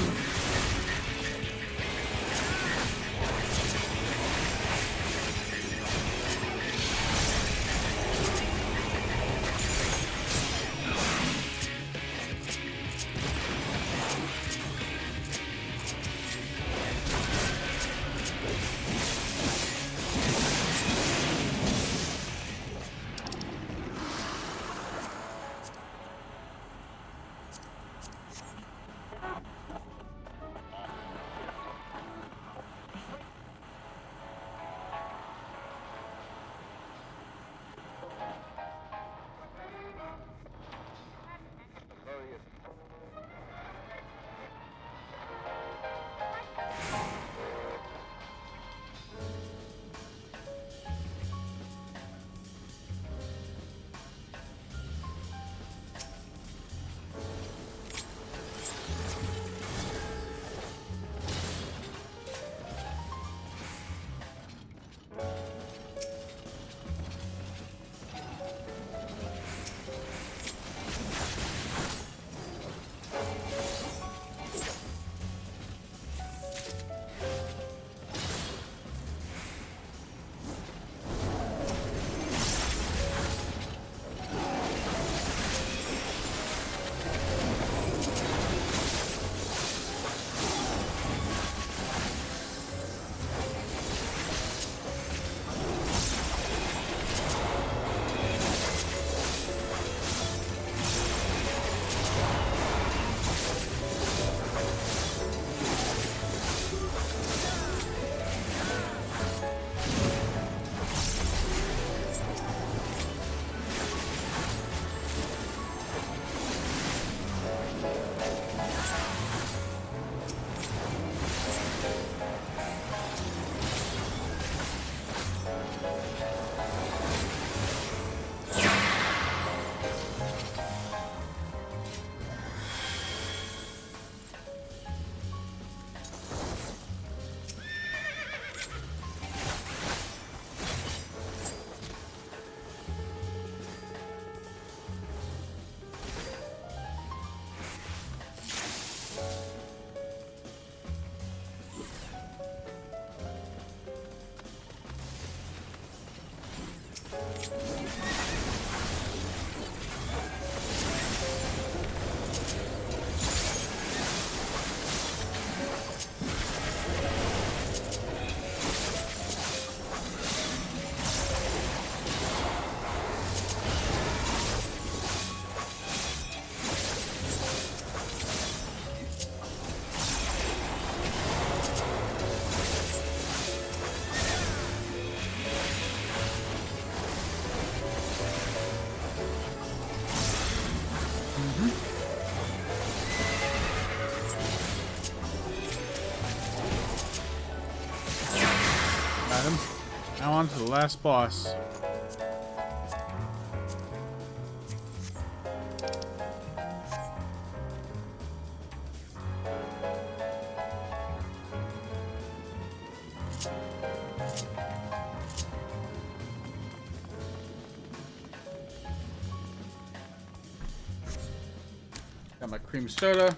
on to the last boss. Got my cream soda.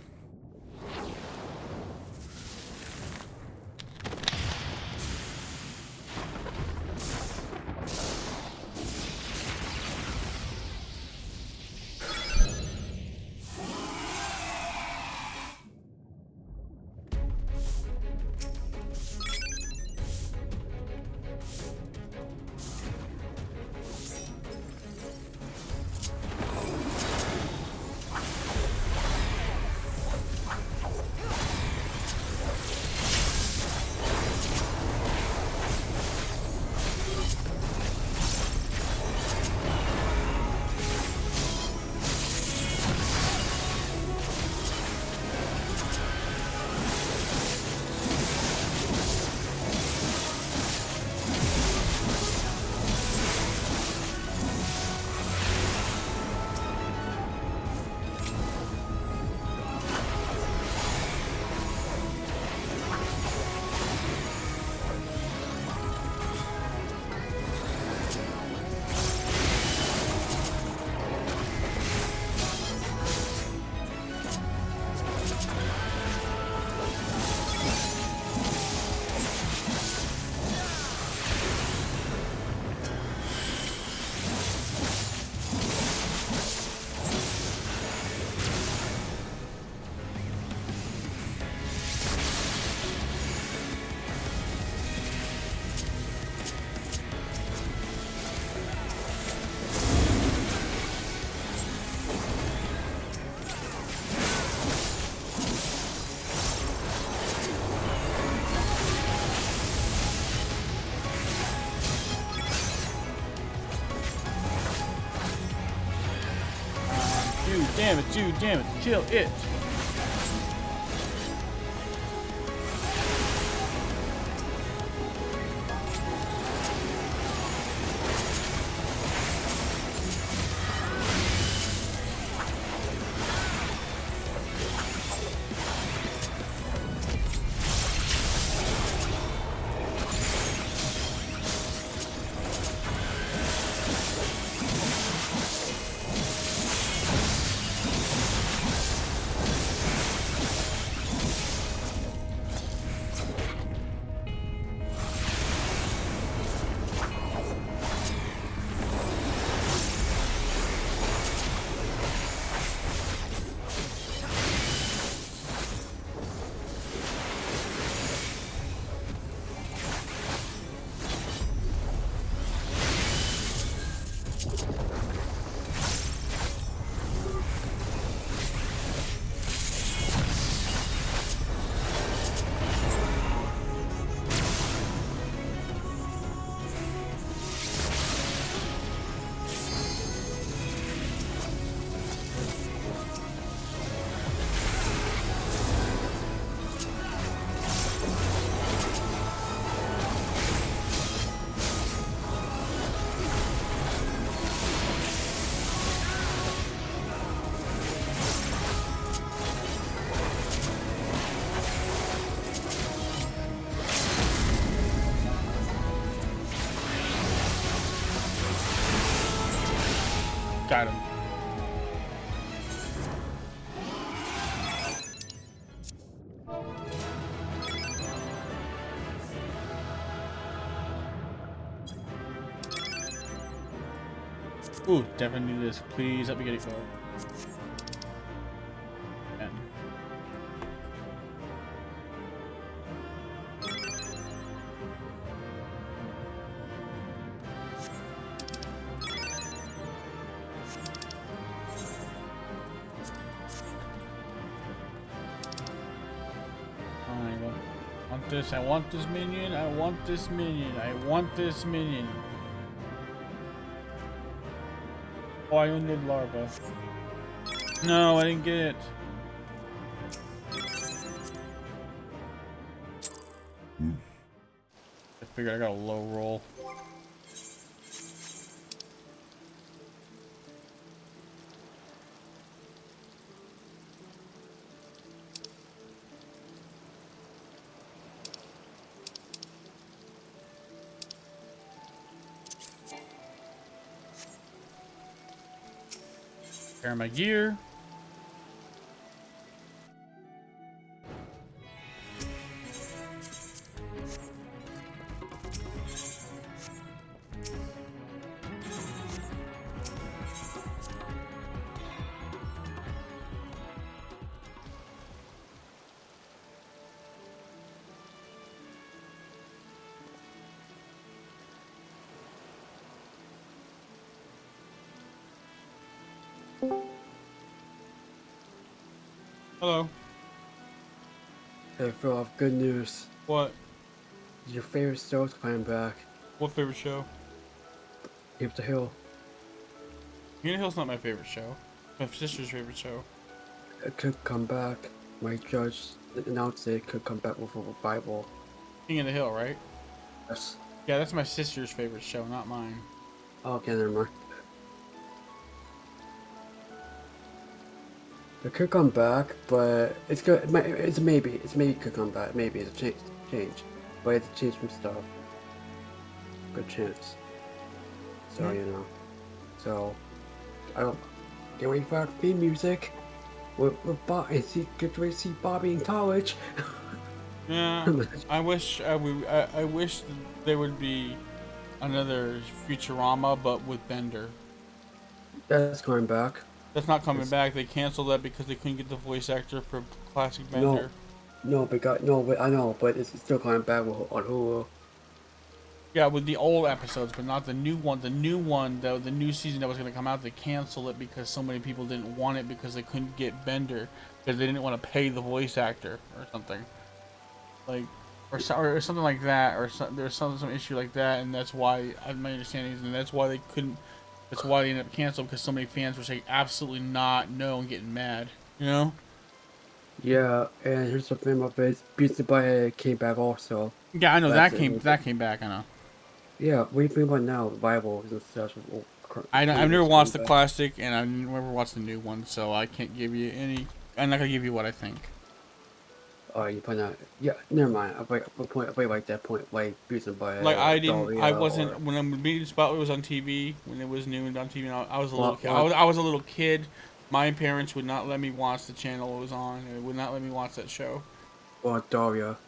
Dude, damn it, kill it. Got him. Ooh, definitely need this. Please let me get it going. I want this minion, I want this minion, I want this minion. Oh, I only did larva. No, I didn't get it. I figured I got a low roll. Repair my gear. Hello. Hey Phil, I have good news. What? Your favorite show's coming back. What favorite show? Keep the Hill. King of the Hill's not my favorite show. My sister's favorite show. It could come back. My judge announced it could come back with a revival. King of the Hill, right? Yes. Yeah, that's my sister's favorite show, not mine. Okay, never mind. It could come back, but it's good. It's a maybe. It's maybe it could come back. Maybe it's a change, but it's a change from stuff. Good chance. So you know. So I don't get ready for our theme music. We're Bob and get ready to see Bobby in college. Yeah, I wish I wish there would be another Futurama, but with Bender. That's coming back. That's not coming back. They canceled that because they couldn't get the voice actor for classic Bender. But I know, but it's still coming back on Hulu. Yeah, with the old episodes, but not the new one. The new season that was going to come out, they canceled it because so many people didn't want it because they couldn't get Bender because they didn't want to pay the voice actor or something, like, or something like that, or there's some issue like that, and that's why my understanding is, and that's why they couldn't. That's why they ended up canceling because so many fans were saying absolutely not, no, and getting mad. You know? Yeah, and here's the thing about this: Beats the Butthead came back also. Yeah, I know That's that came back. I know. Yeah, what do you think about now? Bible and stuff. I've never watched the classic, and I've never watched the new one, so I can't give you any. I'm not gonna give you what I think. Oh, you put out. Yeah, never mind. I wait, like that point, like Beats the Butthead. Like I Dahlia, wasn't or, when I'm being about it was on TV when it was new and on TV. I was a little, What? I was a little kid. My parents would not let me watch the channel it was on. And they would not let me watch that show. or Daria.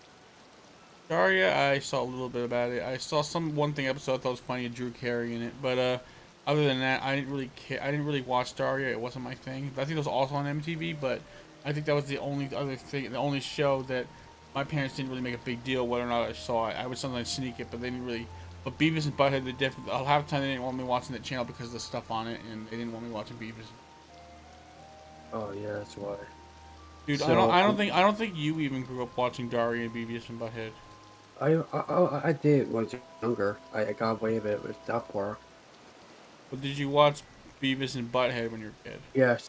Daria, I saw a little bit about it. I saw one episode I thought was funny, Drew Carey in it. But other than that, I didn't really care. I didn't really watch Daria. It wasn't my thing. I think it was also on MTV, but I think that was the only other thing, the only show that my parents didn't really make a big deal whether or not I saw it. I would sometimes sneak it, but they didn't really. But Beavis and Butthead, they definitely. Half the time they didn't want me watching that channel because of the stuff on it, and they didn't want me watching Beavis. Oh yeah, that's why. Dude, So, I don't think you even grew up watching Daria and Beavis and Butthead. I did when I was younger. I got away with it with South Park. But did you watch Beavis and Butthead when you were a kid? Yes,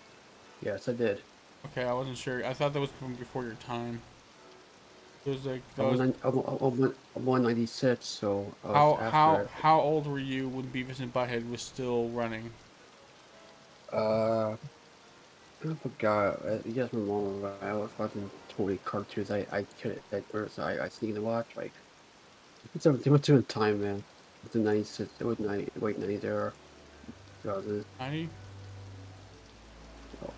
I did. Okay, I wasn't sure. I thought that was from before your time. It was like that I'm 196, so I was after it. how old were you when Beavis and Butthead was still running? I forgot. Yes, my mom. I was watching 20 cartoons. I couldn't. I sneaked to watch. Like, what's in time, man? It's the 96. It was 90. Wait, 90 there. 2000. 90?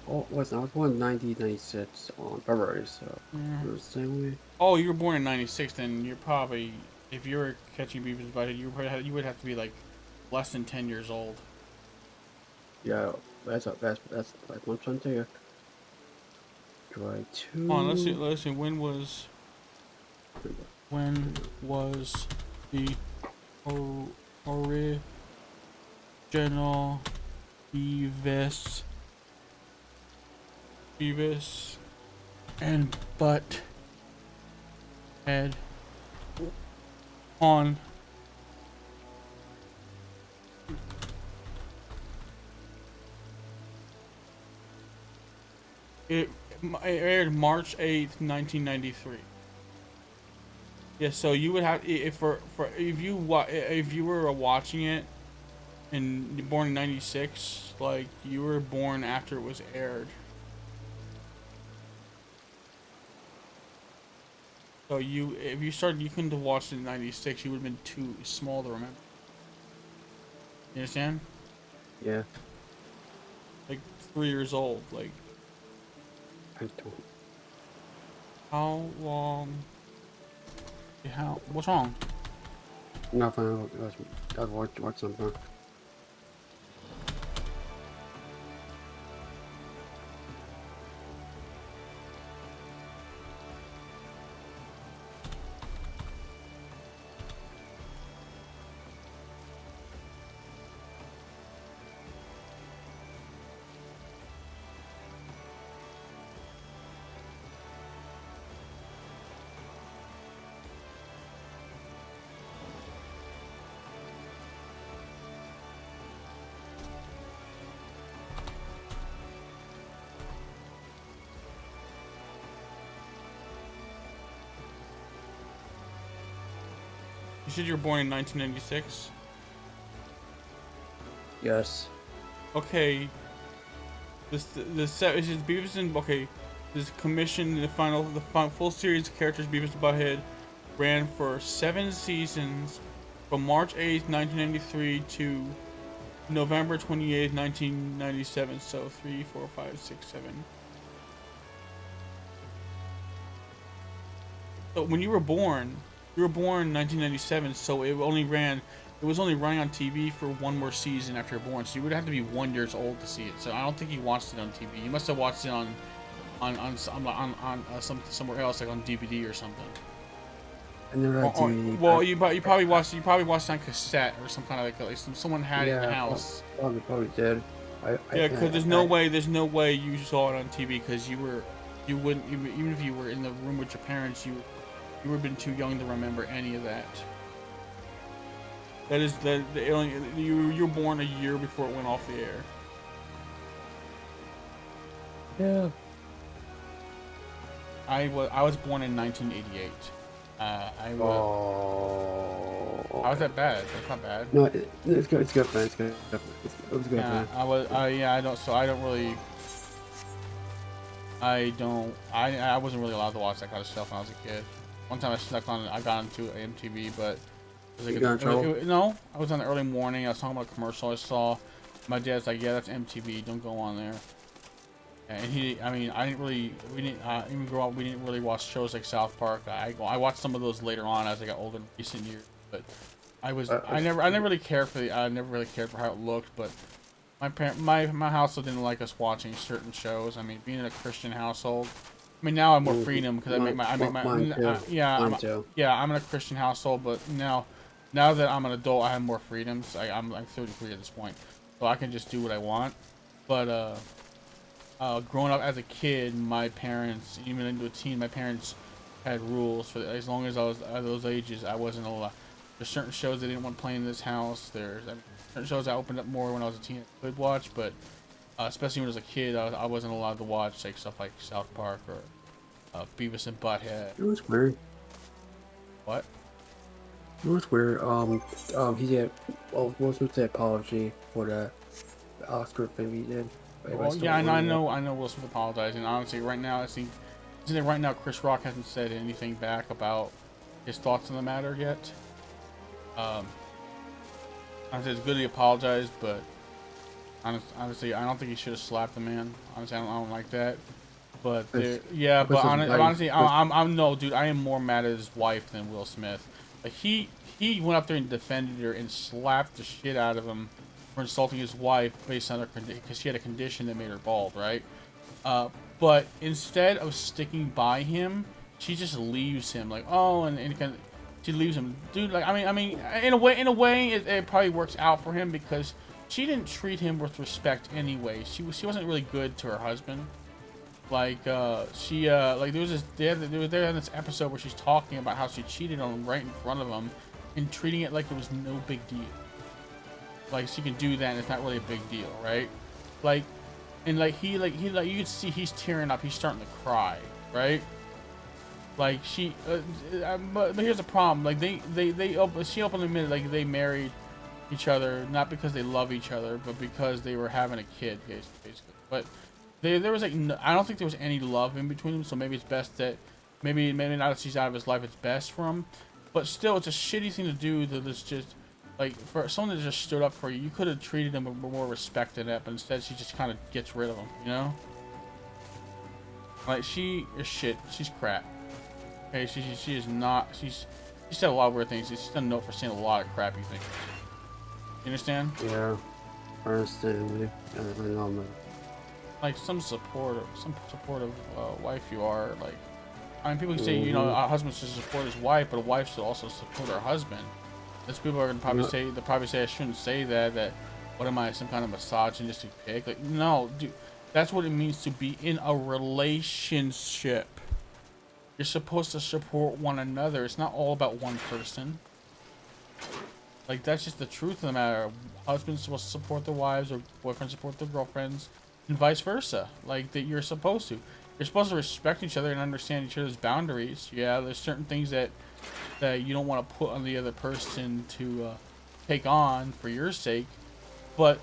I was born 1996 on February, so it was the same way. Oh, you were born in '96. Then you're probably, if you were catching Beavis and Butthead, you would have to be like less than 10 years old. Yeah, that's what I'm trying to tell you. Try to. Hold on, let's see. When was the original Beavis and Butthead on? It aired March 8th, 1993. Yeah, so you would have if you were watching it and born in '96, like you were born after it was aired. So if you couldn't have watched it in '96, you would have been too small to remember. You understand? Yeah. like 3 years old. Like, I don't. how long? How? What's wrong? Nothing. I was watching something. You said you were born in 1996. Yes. Okay. The set is Beavis and okay. This commission the full series of characters Beavis and Butthead ran for 7 seasons from March 8th, 1993 to November 28th, 1997. So 3, 4, 5, 6, 7. So when you were born in 1997. So it was only running on TV for 1 more season after you're born. So you would have to be 1 year old to see it. So I don't think you watched it on TV. You must have watched it on somewhere else, like on DVD or something. I never had TV. Well, you probably watched it on cassette or some kind of like someone had it in the house. Probably did. Yeah, because there's no way you saw it on TV because you wouldn't even if you were in the room with your parents, you would have been too young to remember any of that. That is you were born a year before it went off the air. Yeah. I was born in 1988. How was that bad? That's not bad. No, it's good. It's good, man. It's good. It was good, Yeah, man. I was. I don't. So I don't really. I wasn't really allowed to watch that kind of stuff when I was a kid. One time I got into MTV, but it was like You got in trouble? no, I was on the early morning. I was talking about a commercial I saw. My dad's like, "Yeah, that's MTV. Don't go on there." And I didn't really. We didn't even grow up. We didn't really watch shows like South Park. I watched some of those later on as I got older in recent years. But I never really cared for how it looked. But my household didn't like us watching certain shows. I mean, being in a Christian household. I mean, now I have more freedom because Mine too. I'm in a Christian household, but now that I'm an adult, I have more freedoms. I'm 33 at this point, so I can just do what I want. But growing up as a kid, my parents, even into a teen, my parents had rules for as long as I was at those ages. I wasn't allowed. There's certain shows they didn't want playing in this house. Certain shows I opened up more when I was a teen I could watch, but especially when I was a kid, I wasn't allowed to watch like stuff like South Park or Beavis and Butthead. It was weird. What? It was weird. He did. Well, Will Smith said apology for the Oscar thing he did. Well, yeah, I know Will Smith apologized, and honestly, right now, right now Chris Rock hasn't said anything back about his thoughts on the matter yet. Honestly, it's good he apologized, but honestly, I don't think he should have slapped the man. Honestly, I don't like that. But yeah, but honestly, I'm no dude. I am more mad at his wife than Will Smith. Like he went up there and defended her and slapped the shit out of him for insulting his wife based on her because she had a condition that made her bald, right? But instead of sticking by him, she just leaves him. Like, oh, and she leaves him, dude. Like, I mean, in a way, it probably works out for him because she didn't treat him with respect anyway. She wasn't really good to her husband. Like, there was this episode where she's talking about how she cheated on him right in front of him, and treating it like it was no big deal. Like, she can do that, and it's not really a big deal, right? Like, and you can see he's tearing up. He's starting to cry, right? Like but here's the problem. Like she openly admitted like they married each other not because they love each other, but because they were having a kid, basically. But there was like I don't think there was any love in between them. So maybe it's best that maybe now that she's out of his life, it's best for him. But still, it's a shitty thing to do. That it's just Like, for someone that just stood up for you, you could have treated him with more respect than that, but instead she just kind of gets rid of him, you know? Like, she is shit. She's crap. Okay, she is not, she said a lot of weird things. She's done note for saying a lot of crappy things. You understand? Yeah. I understand. I know, man. Like, some supportive wife you are, like, I mean, people can say, you know, a husband should support his wife, but a wife should also support her husband. Those people are gonna probably say, they'll probably say I shouldn't say that, what am I, some kind of misogynistic pig? Like, no, dude, that's what it means to be in a relationship. You're supposed to support one another. It's not all about one person. Like, that's just the truth of the matter. Husbands supposed to support their wives, or boyfriends support their girlfriends, and vice versa. Like, that you're supposed to. You're supposed to respect each other and understand each other's boundaries. Yeah, there's certain things that you don't want to put on the other person to take on for your sake, but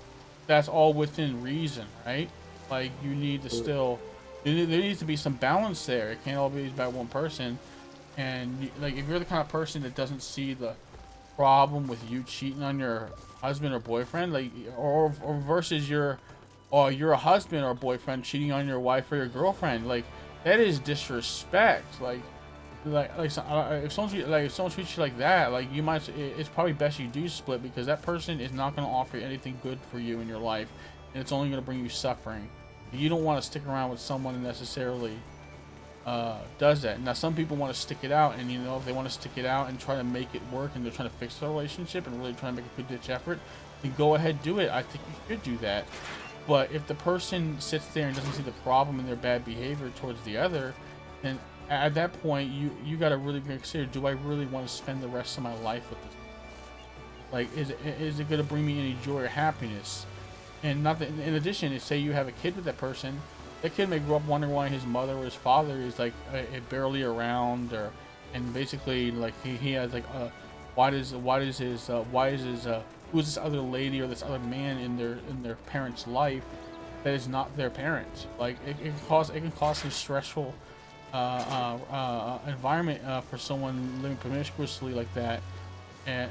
that's all within reason, right? Like, you need to still, there needs to be some balance there. It can't all be about one person. And you, like, if you're the kind of person that doesn't see the problem with you cheating on your husband or boyfriend, like, or versus your, or you're a husband or boyfriend cheating on your wife or your girlfriend, like, that is disrespect. Like if someone treats you like that, like, you might, it's probably best you do split, because that person is not going to offer anything good for you in your life, and it's only going to bring you suffering. You don't want to stick around with someone that necessarily does that. Now, some people want to stick it out, and, you know, if they want to stick it out and try to make it work, and they're trying to fix the relationship and really trying to make a good ditch effort, then go ahead, do it. I think you should do that. But if the person sits there and doesn't see the problem in their bad behavior towards the other, then at that point, you got to really consider, do I really want to spend the rest of my life with this? Like, is it going to bring me any joy or happiness? And not that, in addition, if say you have a kid with that person, that kid may grow up wondering why his mother or his father is like barely around, or, and basically, like, he has like who's this other lady or this other man in their parents' life that is not their parent? Like, it can cause some stressful environment for someone living promiscuously like that, and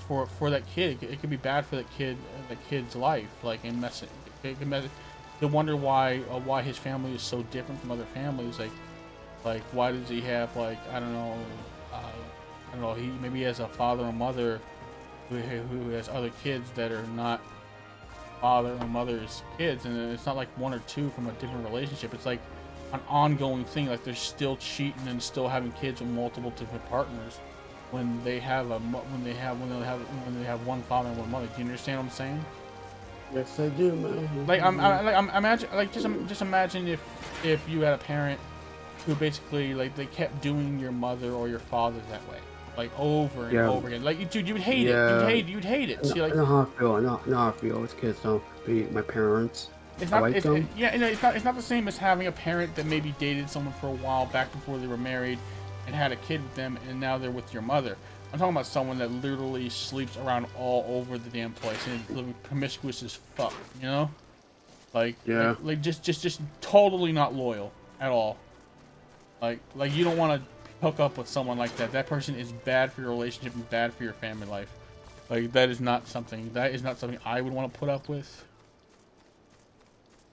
for that kid. It could be bad for that kid's life. Like, and they wonder why his family is so different from other families. Like why does he have, like, I don't know, he has a father or mother who has other kids that are not father or mother's kids, and it's not like one or two from a different relationship. It's like an ongoing thing. Like, they're still cheating and still having kids with multiple different partners when they have one father and one mother. Do you understand what I'm saying? Yes, I do, man. Like, I'm imagine, like, just imagine if you had a parent who basically, like, they kept doing your mother or your father that way, like, over and over again. Like, dude, you would hate it. You'd hate it. See, like, I know how I feel. I know how I feel. It's kids don't be my parents. it's I not, like them. yeah, it's not the same as having a parent that maybe dated someone for a while back before they were married and had a kid with them, and now they're with your mother. I'm talking about someone that literally sleeps around all over the damn place and is living promiscuous as fuck, you know? Like, Yeah. like just totally not loyal at all. Like you don't want to hook up with someone like that. That person is bad for your relationship and bad for your family life. Like, that is not something I would want to put up with.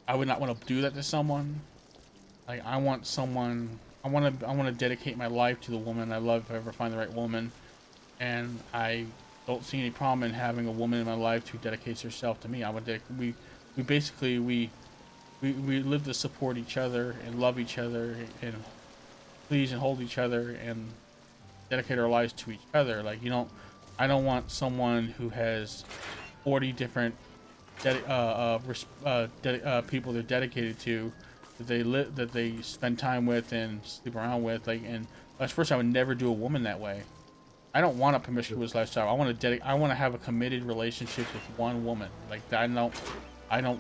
I would not want to do that to someone. Like, I want to dedicate my life to the woman I love if I ever find the right woman. And I don't see any problem in having a woman in my life who dedicates herself to me. We live to support each other and love each other and please and hold each other and dedicate our lives to each other. Like, I don't want someone who has 40 different people they're dedicated to, that they spend time with and sleep around with. Like, and first, I would never do a woman that way. I don't want a promiscuous lifestyle. I want to have a committed relationship with one woman. Like, I don't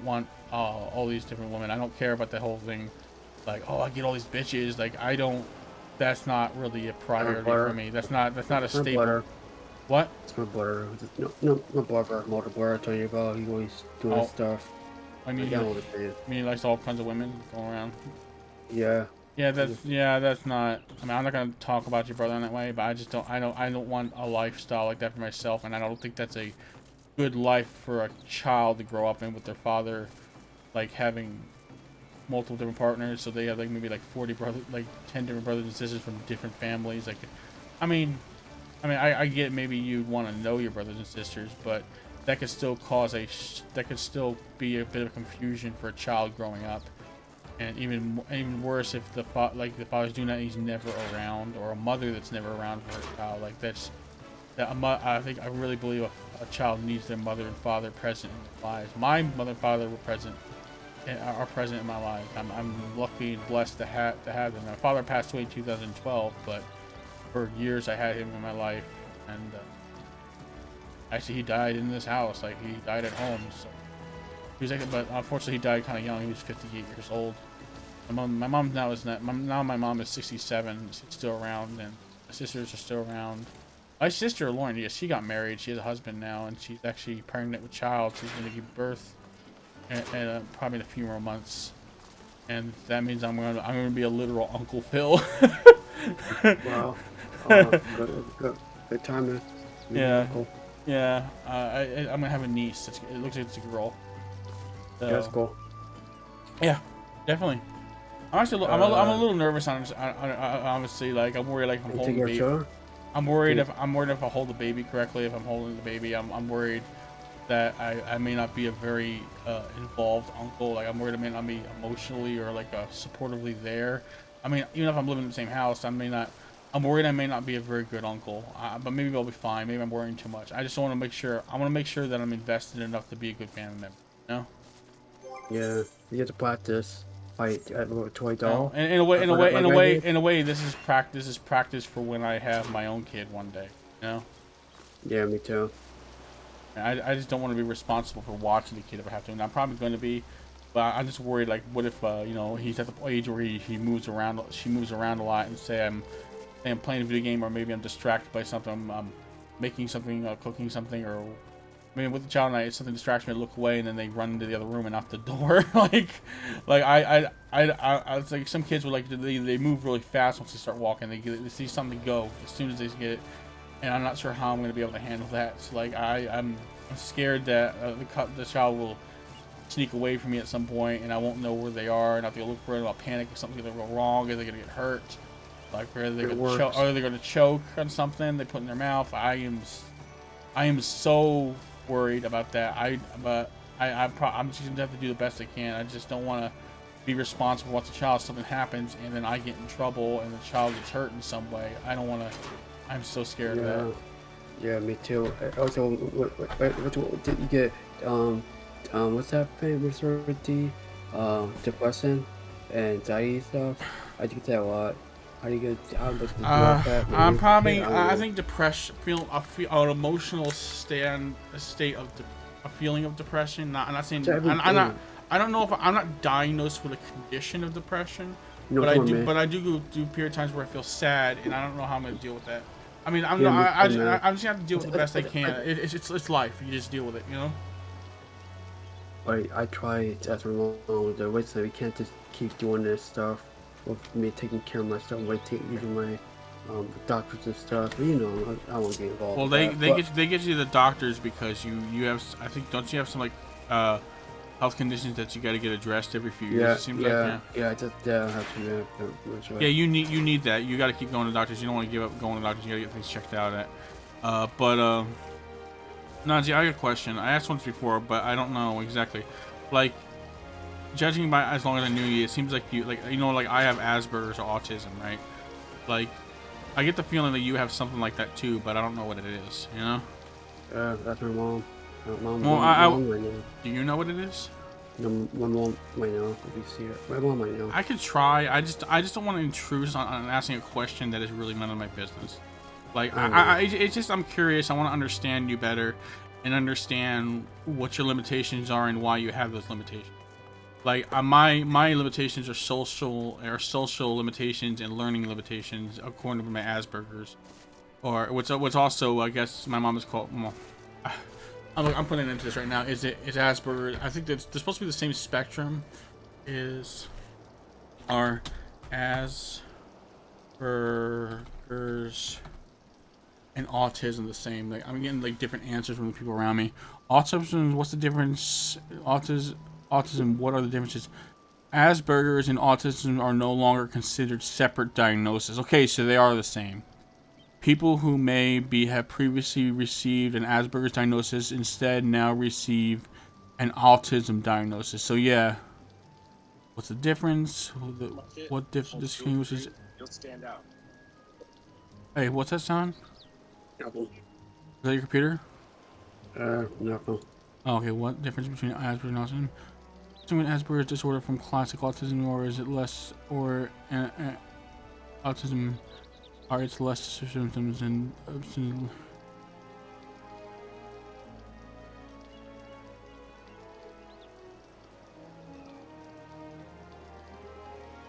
want all these different women. I don't care about the whole thing. Like, oh, I get all these bitches. Like, that's not really a priority for me. That's not a staple. Butter. What? It's my brother. No, my brother. Motor brother. I tell you about. He always doing stuff. I mean, I don't know what to say. he likes all kinds of women going around. Yeah. Yeah, that's not. I mean, I'm not gonna talk about your brother in that way, but I just don't. I don't want a lifestyle like that for myself, and I don't think that's a good life for a child to grow up in with their father, like having multiple different partners. So they have like maybe like 40 brothers, like 10 different brothers and sisters from different families. Like, I mean, I get maybe you'd want to know your brothers and sisters, but that could still cause that could still be a bit of confusion for a child growing up. And even worse if the father's doing that and he's never around, or a mother that's never around for a child. Like I really believe a child needs their mother and father present in their lives. My mother and father were present, are present in my life. I'm lucky and blessed to have them. My father passed away in 2012, but for years I had him in my life, and actually he died in this house. Like he died at home. So. He was like, but unfortunately he died kind of young. He was 58 years old. My mom now is not. Now my mom is 67. She's still around, and my sisters are still around. My sister Lauren, yes, she got married. She has a husband now, and she's actually pregnant with child. She's going to give birth, probably in a few more months, and that means I'm going to be a literal Uncle Phil. Wow. Good time to be Yeah. Uncle. Yeah. I'm gonna have a niece. It looks like it's a girl. So, Yeah, that's cool. Yeah, definitely. I'm actually I'm a little nervous on honestly. Like I'm worried like I'm Take holding the your baby. show? I'm worried if I hold the baby correctly. If I'm holding the baby, I'm worried that I may not be a very involved uncle. Like I'm worried I may not be emotionally or like supportively there. I mean, even if I'm living in the same house, I'm worried I may not be a very good uncle. But maybe I'll be fine. Maybe I'm worrying too much. I just want to make sure. I want to make sure that I'm invested enough to be a good family member. You know? Yeah, you have to practice. Fight at a toy No, doll. in a way, this is practice. This is practice for when I have my own kid one day. You know? Yeah, me too. I just don't want to be responsible for watching the kid if I have to. And I'm probably going to be, but I'm just worried. Like, what if he's at the age where he moves around. She moves around a lot, and say I'm playing a video game, or maybe I'm distracted by something. I'm making something, cooking something, or maybe with the child and something distracts me. I look away, and then they run into the other room and out the door. like I it's like some kids will they move really fast once they start walking. They see something go as soon as they get it. And I'm not sure how I'm going to be able to handle that. So like I'm scared that the child will sneak away from me at some point, and I won't know where they are, and I have to go look for it. I'll panic if something's going to go wrong. Are they going to get hurt? Like are they going to choke on something they put in their mouth? I am so worried about that. I'm just going to have to do the best I can. I just don't want to be responsible once something happens, and then I get in trouble, and the child gets hurt in some way. I don't want to. I'm so scared of that. Yeah, me too. Also, what did you get? What's that famous word? Depression and anxiety stuff. I do that a lot. How do you get? How much that? I'm probably. I think depression. An emotional state of a feeling of depression. I'm not saying. I'm not. I don't know if I'm not diagnosed with a condition of depression. No, but I do go through period of times where I feel sad, and I don't know how I'm going to deal with that. I mean, I'm just gonna have to deal with it the best I can. It's life. You just deal with it, you know. I try to ask my mom the way that we can't just keep doing this stuff with me taking care of myself, even my doctors and stuff. But, you know, I won't get involved. Well, they get you the doctors because you have, I think, don't you have some like health conditions that you got to get addressed every few years? It seems like, I have to. Yeah, you need that. You got to keep going to doctors. You don't want to give up going to doctors. You got to get things checked out at. Najee, I got a question. I asked once before, but I don't know exactly. Like, judging by as long as I knew you, it seems like like I have Asperger's or autism, right? Like, I get the feeling that you have something like that too, but I don't know what it is. You know? That's my mom. Mom right now. Do you know what it is? No, my mom might know. If you see it, my mom might know. I could try. I just don't want to intrude on asking a question that is really none of my business. Like it's just I'm curious. I want to understand you better, and understand what your limitations are and why you have those limitations. Like my limitations are social limitations and learning limitations according to my Asperger's, or what's also I guess my mom is called. Well, I'm putting into this right now. It's Asperger's. I think that's they're supposed to be the same spectrum. Is our Asperger's and autism the same? Like, I'm getting like different answers from the people around me. Autism, what's the difference? Autism, what are the differences? Asperger's and autism are no longer considered separate diagnoses. Okay, so they are the same. People who have previously received an Asperger's diagnosis instead now receive an autism diagnosis. So yeah, what's the difference? What distinguishes? You'll stand out. Hey, what's that sound? Nothing. Is that your computer? Nothing. Oh, okay, what difference between Asperger's and autism? Is Asperger's disorder from classic autism, or is it less, or autism, are its less symptoms and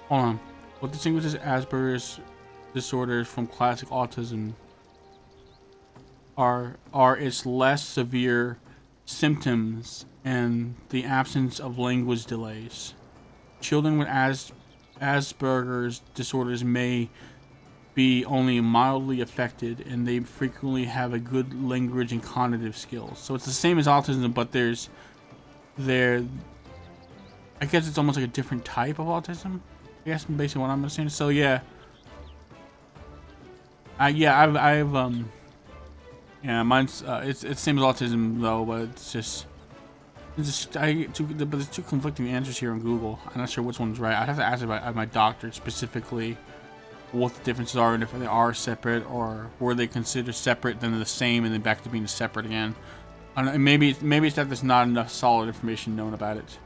hold on. What distinguishes Asperger's disorders from classic autism are its less severe symptoms and the absence of language delays. Children with Asperger's disorders may be only mildly affected, and they frequently have a good language and cognitive skills. So it's the same as autism, but I guess it's almost like a different type of autism. I guess basically what I'm saying. So yeah, mine's it's the same as autism though, but but there's two conflicting answers here on Google. I'm not sure which one's right. I'd have to ask my doctor specifically what the differences are, and if they are separate, or were they considered separate then the same and then back to being separate again. And maybe it's that there's not enough solid information known about it,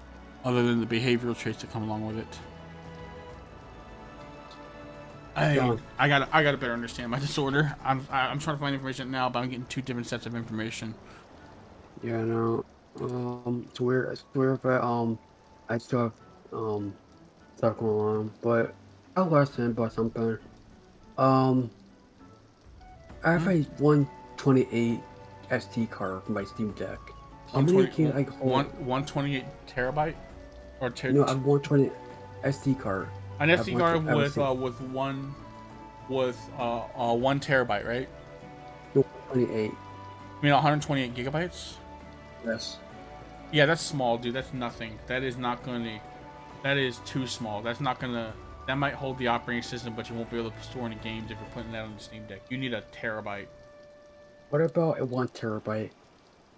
other than the behavioral traits that come along with it. I gotta better understand my disorder. I'm trying to find information now, but I'm getting two different sets of information. Yeah, no. It's weird. It's weird that I still have stuff going on, but I'll listen about something. I have a 128 SD card for my Steam Deck. How many can I hold? 128 terabyte or No, I have 120 SD card. An SD card with 1 terabyte, right? No, 28. You mean 128 gigabytes? Yes. Yeah, that's small, dude. That's nothing. That is not gonna. That is too small. That's not gonna. That might hold the operating system, but you won't be able to store any games if you're putting that on the Steam Deck. You need a terabyte. What about a 1 terabyte?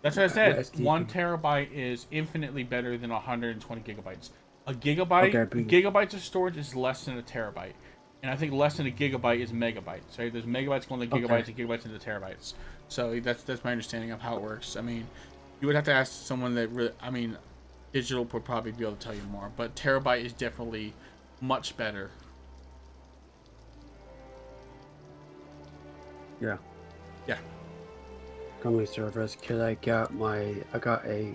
That's what I said. 1 terabyte is infinitely better than 120 gigabytes. A gigabyte, gigabytes of storage is less than a terabyte, and I think less than a gigabyte is megabytes. Right? There's megabytes going to gigabytes and gigabytes into terabytes. So that's my understanding of how it works. I mean, you would have to ask someone that really. I mean, digital would probably be able to tell you more, but terabyte is definitely much better. Yeah. Yeah. Company service, cause I got a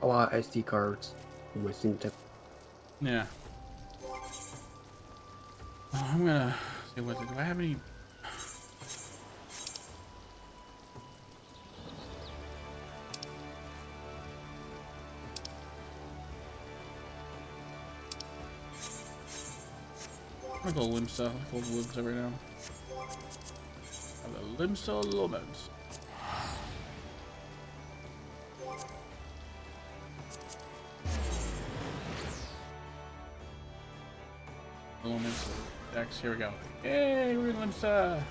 lot of SD cards on my Steam Deck. Yeah. I'm gonna see what do I have any. I'm gonna go Limsa. I'll go Limsa right now. Limsa Lomens. Dex, here we go. Yay, we're in Limsa.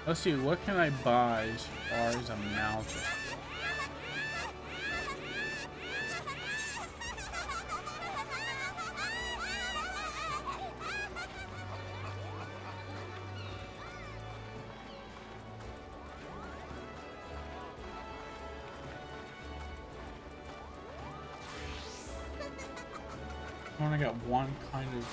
Let's see, what can I buy as far as a mount? I only got one kind of.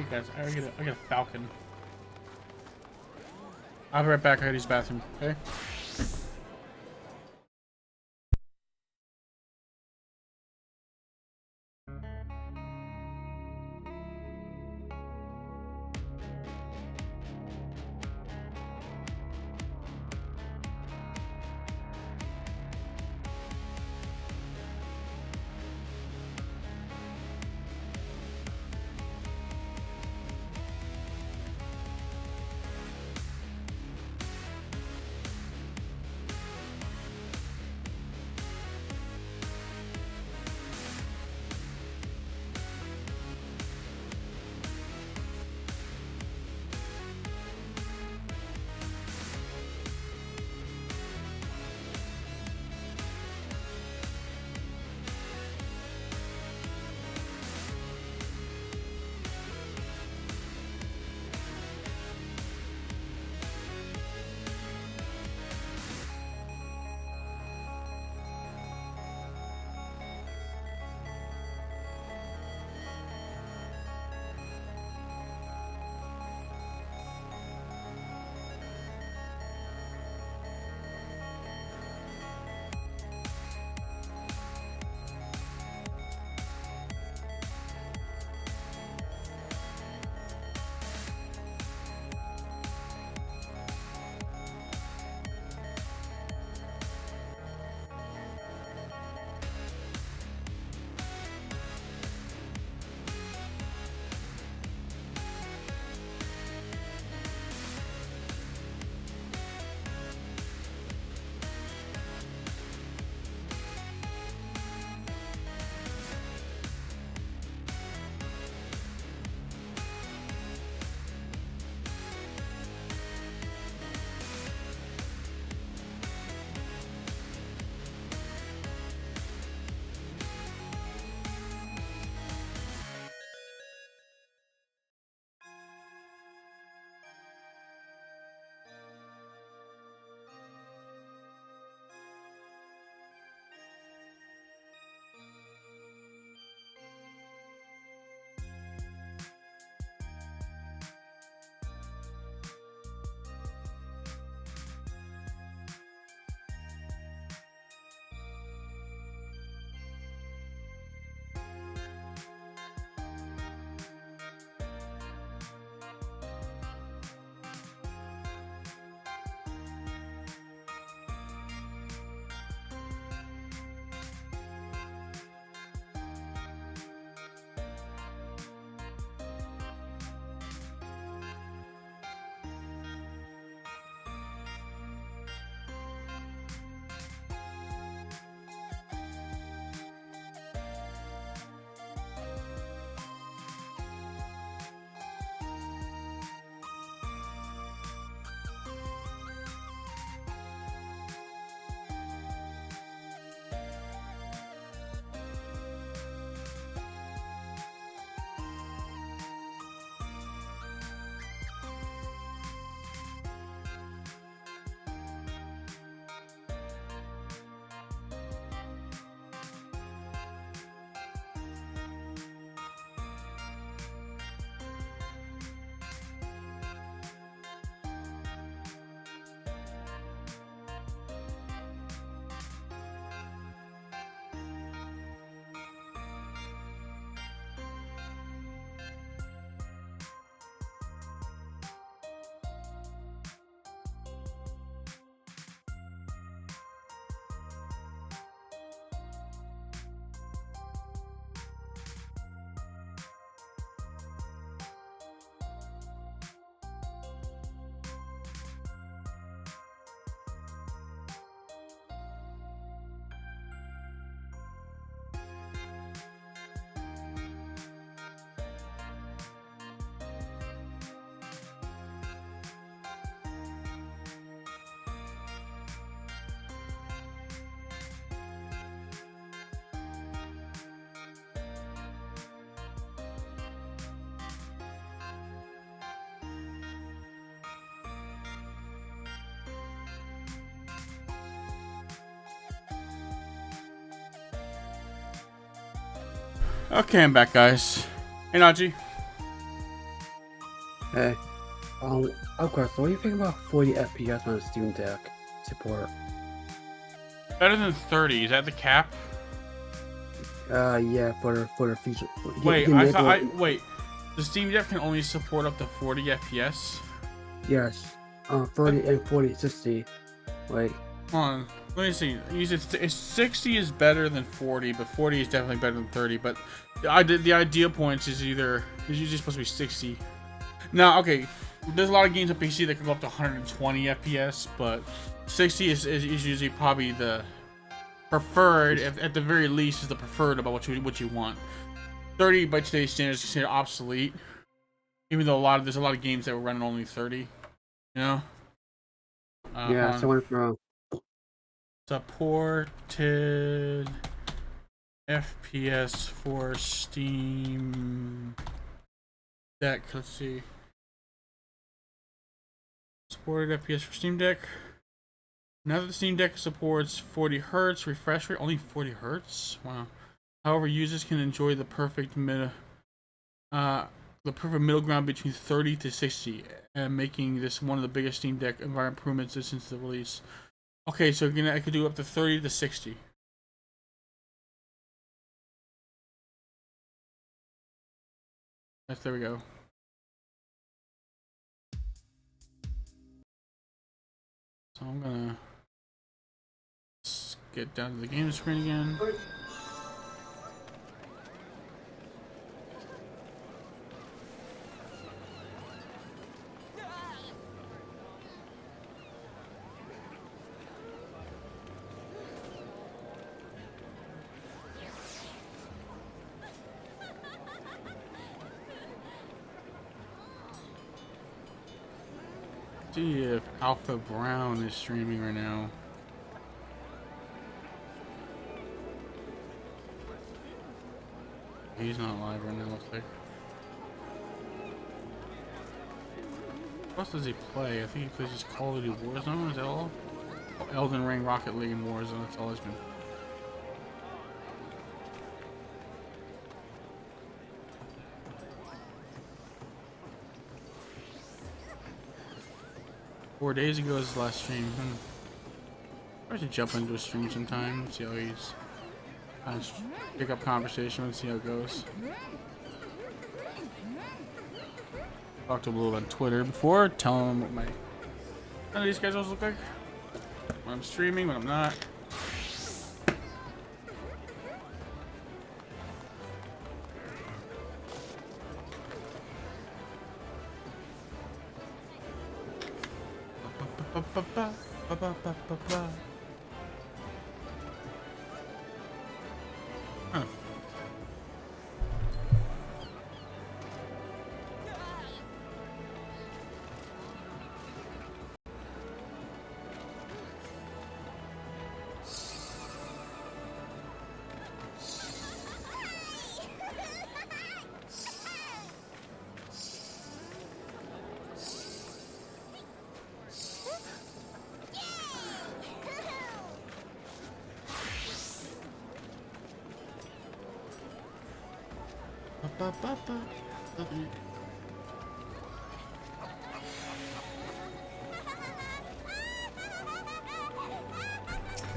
Hey guys, I got a falcon. I'll be right back. I gotta use the bathroom. Okay. Okay, I'm back, guys. Hey, Najee. Hey, of course, what do you think about 40 FPS on a Steam Deck support? Better than 30. Is that the cap? Yeah, for the feature. Wait, you I thought enable- wait. The Steam Deck can only support up to 40 FPS. Yes, 30 and 40, 60. Wait, Hold on. Let me see. You said 60 is better than 40, but 40 is definitely better than 30. But the ideal points is usually supposed to be 60. Now, okay, there's a lot of games on PC that can go up to 120 FPS, but 60 is usually probably the preferred. At the very least, is the preferred about what you want. 30 by today's standards is considered obsolete, even though there's a lot of games that were running only 30. You know. yeah, someone from Supported FPS for Steam Deck. Let's see. Supported FPS for Steam Deck. Now that the Steam Deck supports 40 Hz refresh rate, only 40 Hz. Wow. However, users can enjoy the perfect middle ground between 30 to 60, and making this one of the biggest Steam Deck environment improvements since the release. Okay, so again, I could do up to 30 to 60. There we go. So I'm gonna get down to the game screen again. See if Alpha Brown is streaming right now. He's not live right now, looks like. What else does he play? I think he plays just Call of Duty Warzone, is that all? Oh, Elden Ring, Rocket League, and Warzone, that's all he's been. Four days ago was his last stream. I should jump into a stream sometime, see how he's pick up conversation and see how it goes. Talked to him a little on Twitter before, tell him what none of these guys always look like. When I'm streaming, when I'm not. Huh.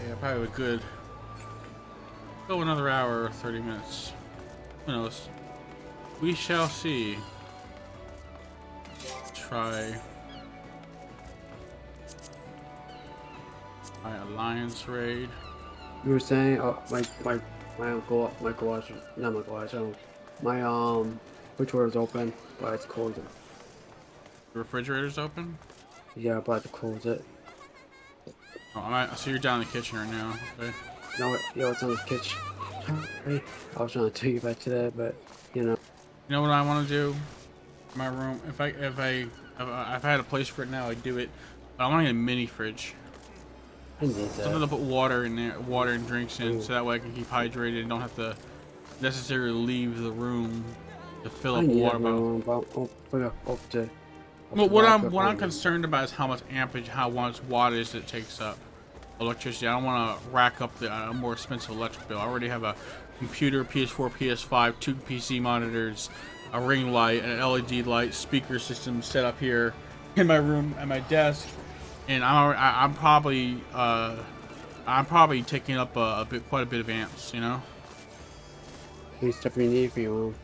Yeah, probably good. Go another hour or 30 minutes. Who knows? We shall see. Try my alliance raid. you were saying, my uncle, my garage, not my garage, my refrigerator is open, but it's closed. The refrigerator's open? Yeah, but I have to close it. Oh, so you're down in the kitchen right now. Okay. No, yo, it's on the kitchen. Sorry. I was trying to tell you back to that, but you know. You know what I want to do? My room. If I had a place for it now, I'd do it. But I want to get a mini fridge. I need that. Something to put water in there, water and drinks in, so that way I can keep hydrated and don't have to necessarily leave the room to fill up water bottle. Well, what I'm concerned about is how much ampage, how much wattage it takes up. Electricity. I don't want to rack up the more expensive electric bill. I already have a computer, PS4, PS5, 2 PC monitors, a ring light, an LED light, speaker system set up here in my room at my desk, and I'm probably taking up quite a bit of amps, you know. Any stuff you need for you.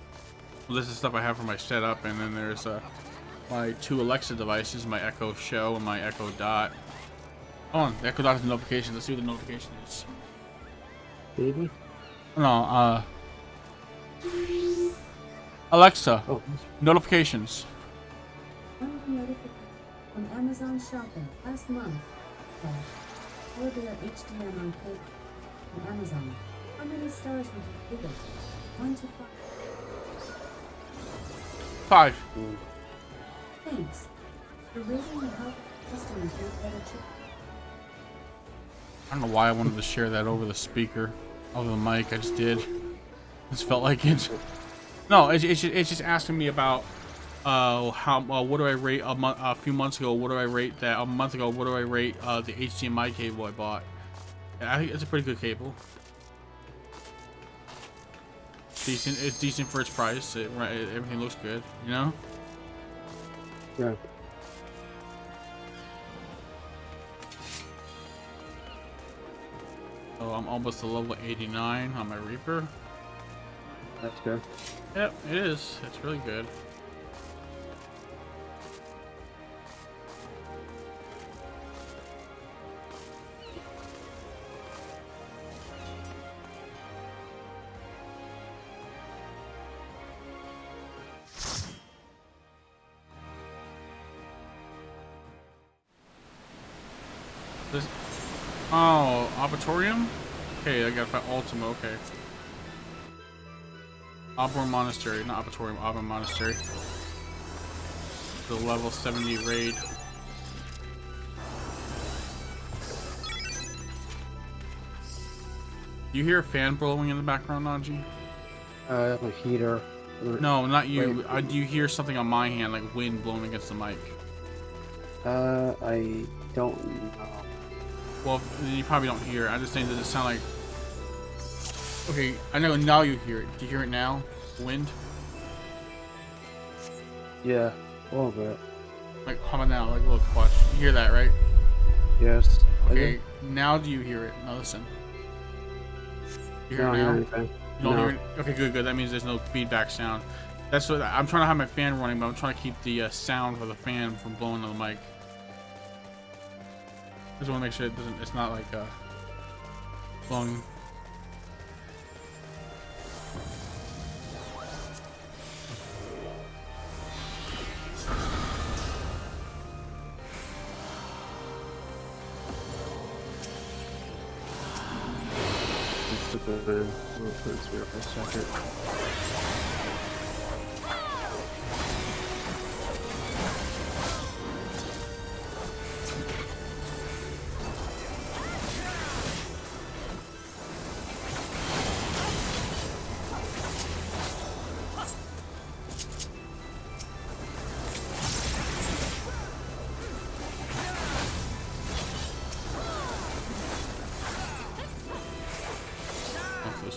Well, this is stuff I have for my setup, and then there's my 2 Alexa devices, my Echo Show and my Echo Dot. Hold on, the Echo Dot has a notification. Let's see what the notification is. Baby? No, Alexa, Oh, notifications. On Amazon Shopping last month. Order HDMI cable on Amazon. How many stars would you give it? 1 to 5. 5. Thanks. The rating will help customers make better choices. I don't know why I wanted to share that over the speaker, over the mic. I just did. Just felt like it. No, it's just asking me about what do I rate a few months ago? What do I rate that a month ago? What do I rate the HDMI cable I bought? And I think it's a pretty good cable. Decent. It's decent for its price. Everything looks good, you know. yeah. So I'm almost to level 89 on my Reaper. That's good. Yep, it is. It's really good. This, oh, Arbitorium? Okay, I gotta find Ultima, okay. Auburn Monastery, not Arbitorium, Auburn Monastery. The level 70 raid. You hear a fan blowing in the background, Najee? My heater. No, not you. Do you hear something on my hand, like wind blowing against the mic? I don't know. Well, you probably don't hear it. I just think, does it sound like... Okay, I know now you hear it. Do you hear it now? Wind? Yeah, a little bit. Like, how about now? Like, look, watch. You hear that, right? Yes. Okay, now do you hear it? Now listen. You hear I don't it hear now? anything. You don't No. hear it? Okay, good. That means there's no feedback sound. That's what I'm trying to have my fan running, but I'm trying to keep the sound for the fan from blowing on the mic. Just want to make sure it's not like blowing. It's the good. We'll put it here for a second.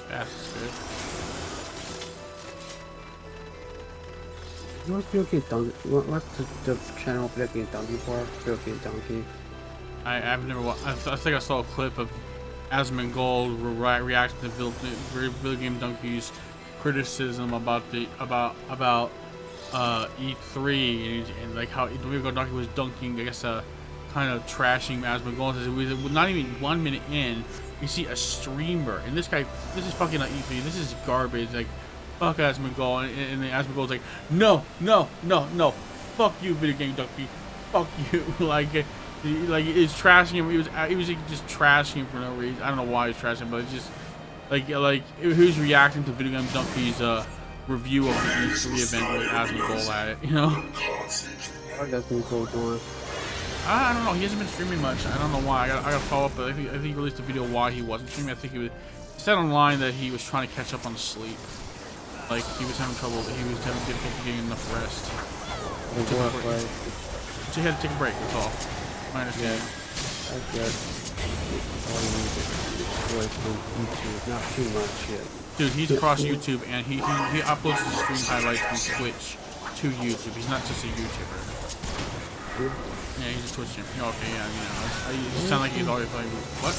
Fast is good. What's Billiken Donkey? What's the channel Billiken Donkey for? Billiken Donkey. I've never watched. I think I saw a clip of Asmongold reacting to Video Game Donkey's criticism about E3 and like how Video Game Donkey was dunking, I guess, kind of trashing Asmongold. It was not even 1 minute in. You see a streamer, and this is fucking not E3. This is garbage. Like, fuck Asmongold, and then Asmongold's like, no, fuck you, Video Game Donkey, fuck you. like it's trashing him. He was just trashing him for no reason. I don't know why he's trashing him, but it's just like he was reacting to Video Game Donkey's review of the E3 event with Asmongold at it. You know. What does Asmongold doing? I don't know. He hasn't been streaming much. I don't know why. I gotta follow up. But I think he released a video why he wasn't streaming. I think he said online that he was trying to catch up on sleep. Like he was having trouble. He was having difficulty getting enough rest. So he had to take a break. That's all. My understanding. I guess. Not too much yet. Dude, he's across YouTube and he uploads his stream highlights from Twitch to YouTube. He's not just a YouTuber. Yeah, he's a Twitch streamer. Okay, yeah, you know. You sound like he's always like, what?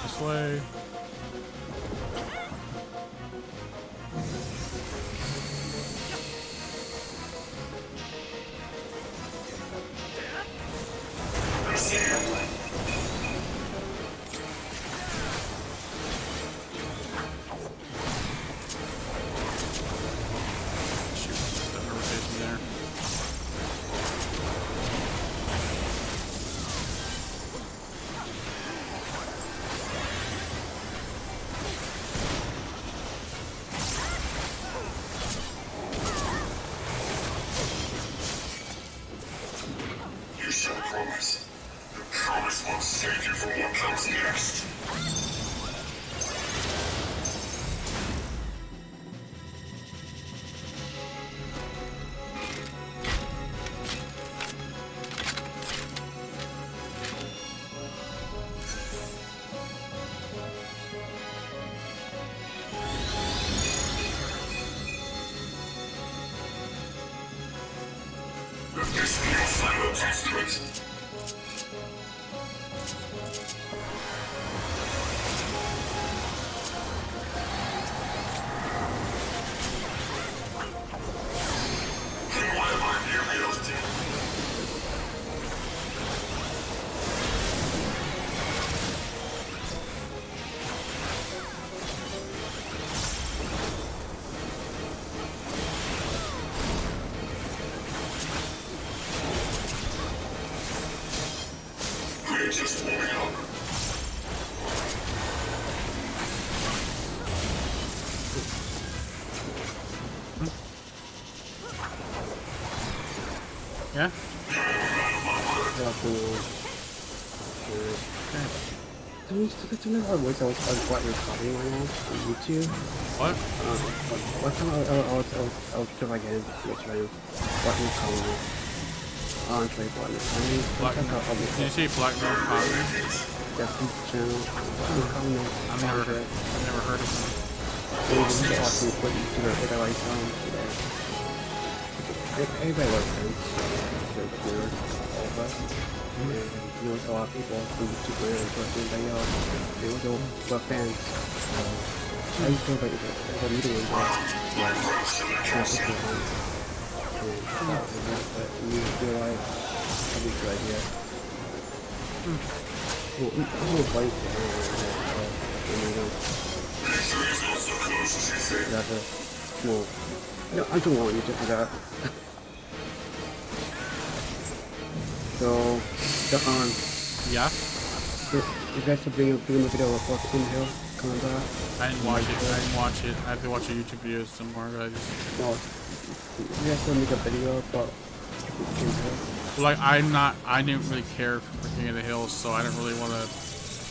This way. Shoot, that never faced me there. You shall promise. The promise will save you from what comes next. Let this be your final testament. Then why am I nearly as dead? We're just warming up. Yeah? Do you know what voice I was recording right now on YouTube? What? What time I was trying again, which I what was calling on trade one. Black Did you say Black Mirror Comedy? That's his channel. I've never heard of him. They just asked me to put to their AI sound today. Everybody loves him. They're weird, all of us. And you know, a lot of people who super really person they were fans. I used to go like a meeting and but you feel like that'd be a good idea. Well, I'm gonna fight that's a well, no, I don't want you to do that. So, Yeah? you guys are doing a video of what's in the hill coming back. I didn't watch it. I have to watch your YouTube videos some more, but I just... Well, you guys want to make a video about in the hill? Like, I didn't really care for King of the Hills, so I didn't really want to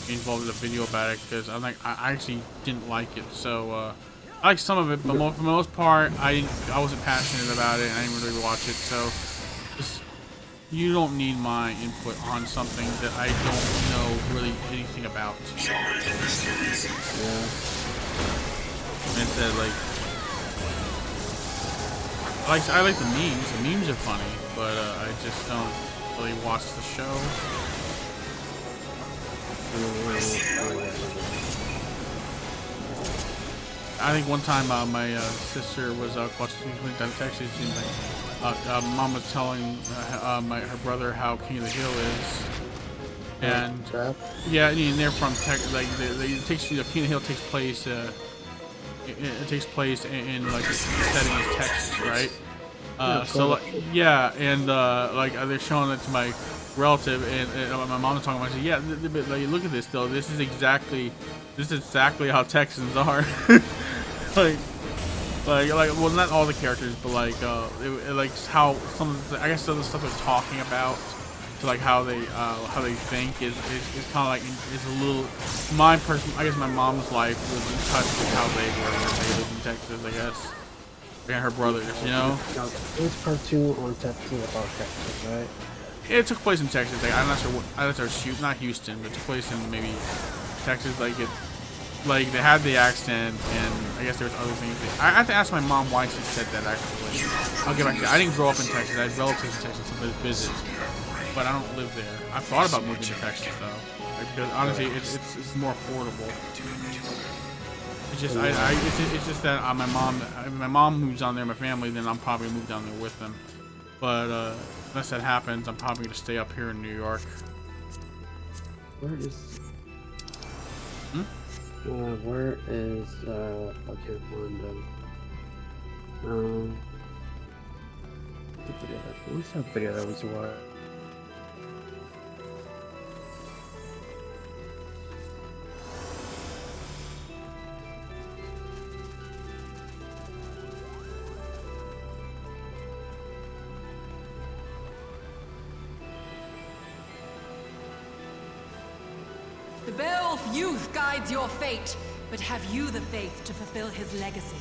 be involved in a video about it, because I actually didn't like it, so, I like some of it, but for the most part, I wasn't passionate about it, and I didn't really watch it, so, just, you don't need my input on something that I don't know really anything about. Yeah. And said, I like the memes. The memes are funny, but I just don't really watch the show. I think one time my sister was watching, she went down to Texas, and mom was telling her brother how King of the Hill is, and yeah, and they're from Texas. Like King of the Hill takes place. It takes place in like the setting is Texas, right? So like, yeah, and like they're showing it to my relative, and my mom was talking about it. Yeah, but like, look at this though. This is exactly how Texans are. Like, well, not all the characters, but like how some of the, I guess some of the stuff they're talking about, so like how they think is kind of like is a little my person. I guess my mom's life was in touch with how they lived in Texas. I guess and her brothers, you know. Now, this cartoon on Texas about Texas, right? It took place in Texas. Like, I'm not sure what. I'm not sure. Not Houston, but it took place in maybe Texas. Like they had the accent, and I guess there was other things. I have to ask my mom why she said that. Actually, I'll get back to that. I didn't grow up in Texas. I had relatives in Texas to visit, but I don't live there. I thought about moving to Texas though, because honestly, it's more affordable. It's just it's just that my mom if my mom moves down there, my family, then I'm probably gonna move down there with them. But unless that happens, I'm probably gonna stay up here in New York. Where is? Where is? I can't find them. The video. What's that video that was what? The Beowulf youth guides your fate, but have you the faith to fulfill his legacy?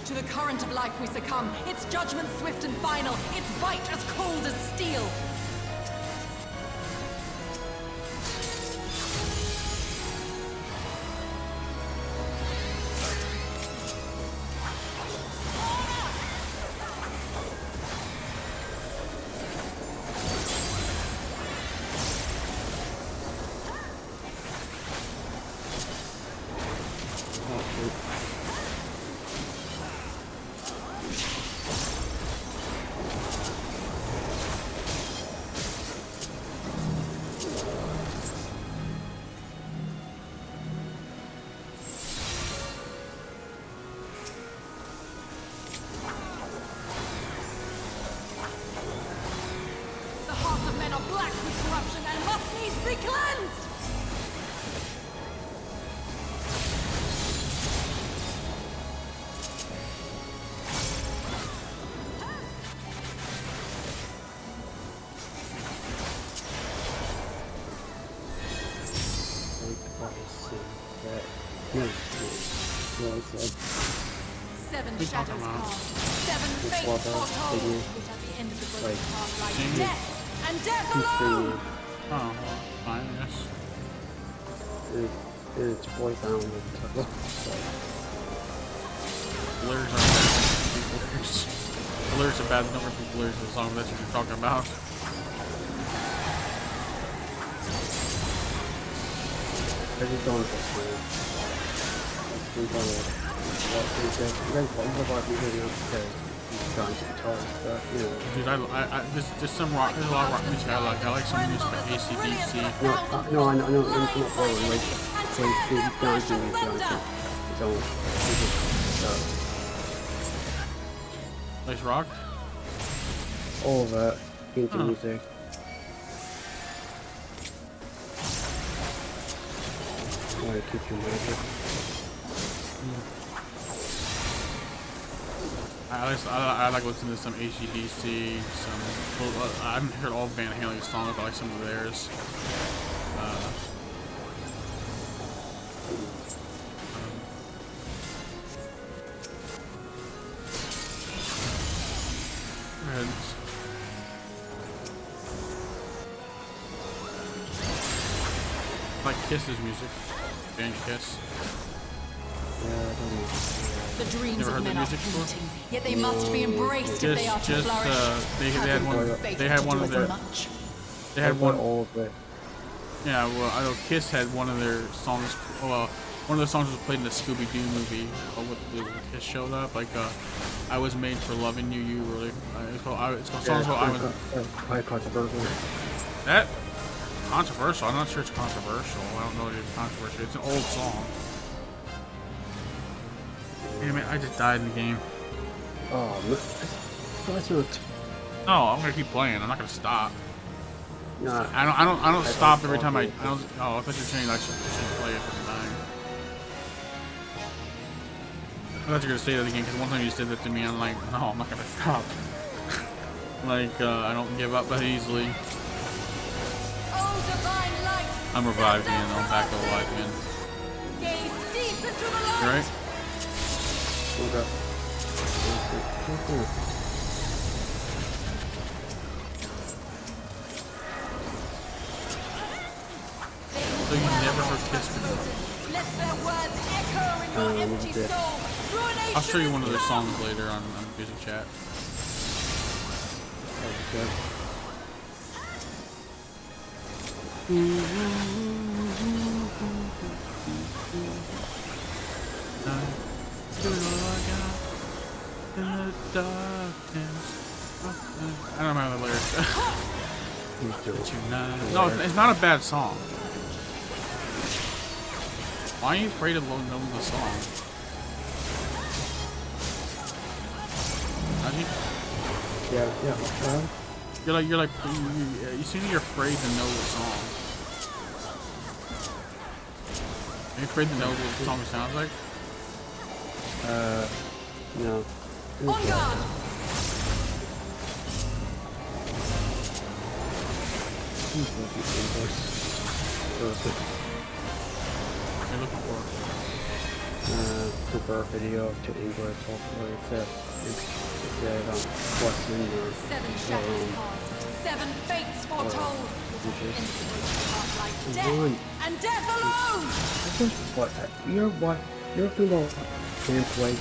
To the current of life we succumb, its judgment swift and final, its bite as cold as steel. Be cleansed! Seven shadows pass, seven fates foretold, yet at the end of the broken path lies death, and death alone! Oh, fine, yes. It's boy down with the lyrics aren't bad. The lyrics are bad. Don't repeat the lyrics of the song. That's what you're talking about. I just don't understand. You guys want to video because he's trying to guitar stuff, you know. Dude, there's some rock. There's a lot of rock music I like. I like some music like ACDC. No, I know, it's not forward. Like, so he's dancing his own. Nice rock. All of that into music. Why keep your magic? I like listening to some AC/DC, I haven't heard all Van Halen songs, but I like some of theirs. I like Kiss's music, band Kiss. The The dreams Never of heard the men are music before? fleeting, yet they must be embraced if they are to flourish. They had one. They had one of their. They had one. all of it. Yeah, well, I know Kiss had one of their songs. Well, one of their songs was played in the Scooby Doo movie. With Kiss showed up, like "I Was Made for Loving You." You were like, it's called songs called "I Was." Quite controversial. That controversial. I'm not sure it's controversial. I don't know if it's controversial. It's an old song. Damn it! I just died in the game. Oh, that's not. No, I'm gonna keep playing. I'm not gonna stop. Nah. I don't stop every time I don't. Oh, I thought you were saying I should play it every time. I thought you were gonna say that again because one time you said that to me. I'm like, no, I'm not gonna stop. Like I don't give up that easily. Oh, divine light! I'm revived again. I'm back to life again. Gaze deep into the light! You right? Okay. So you never heard Kiss before? Let their words echo in your empty did. soul. Ruination I'll show you one of their is songs later on Music Chat. Okay. I don't remember the lyrics. He's doing. No, it's not a bad song. Why are you afraid of know the song? I think Yeah. you're like you seem like you're afraid to know the song. Are you afraid to know what the song sounds like? No. on guard! Perfect. What are you looking for? Convert video to English. Hopefully, it said what's in there. 7 shadows cast, 7 fates foretold. Like Come death on. and death alone! What? You're thinking about gameplay.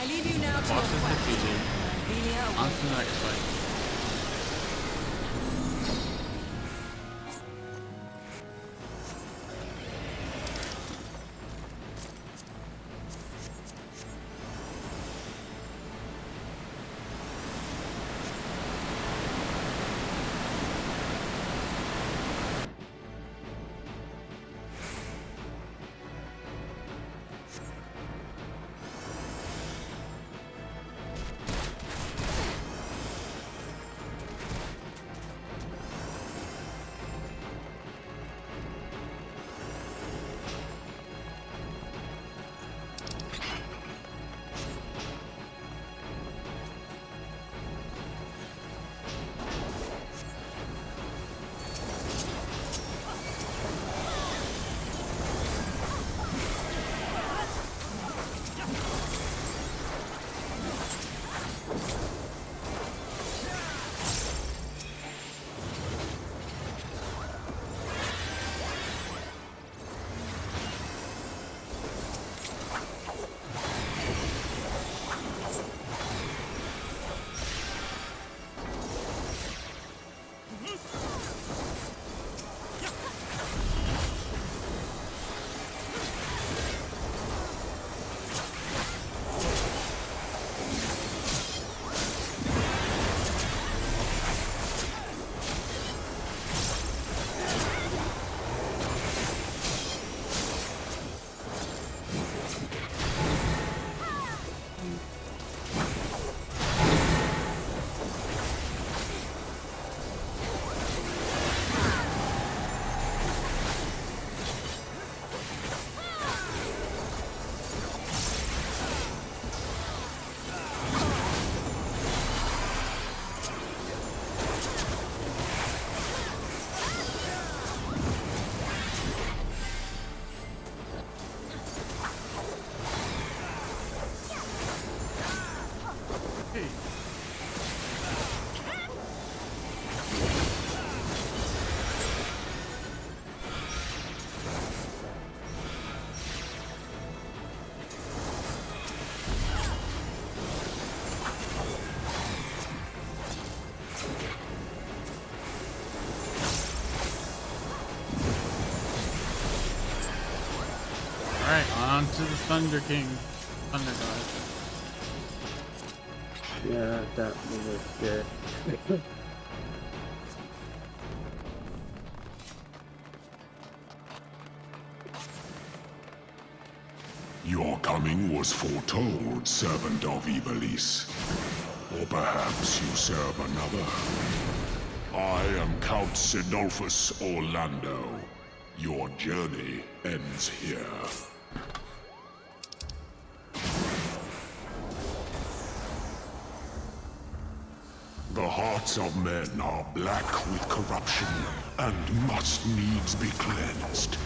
I leave you now to Boss is your quest. defeated. Amelia On to the next fight. Alright, on to the Thunder King. Thunder God. Yeah, that was good. Your coming was foretold, servant of Ivalice. Or perhaps you serve another. I am Count Sinolfus Orlando. Your journey ends here. The hearts of men are black with corruption and must needs be cleansed.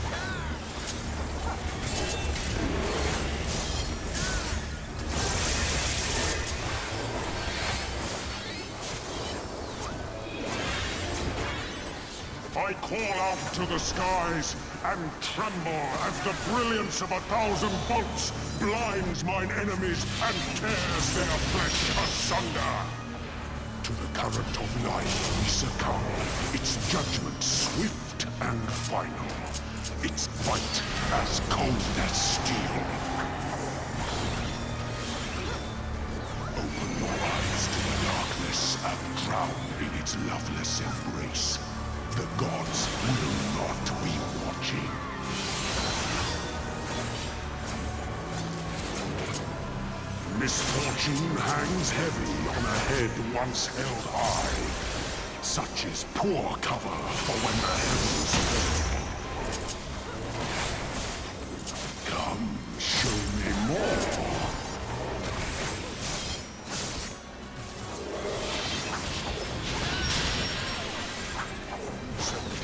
I call out to the skies and tremble as the brilliance of 1,000 bolts blinds mine enemies and tears their flesh asunder. To the current of life we succumb, its judgment swift and final, its fight as cold as steel. Open your eyes to the darkness and drown in its loveless embrace. The gods will not be watching. Misfortune hangs heavy on a head once held high. Such is poor cover for when the heavens fall. Come, show me more.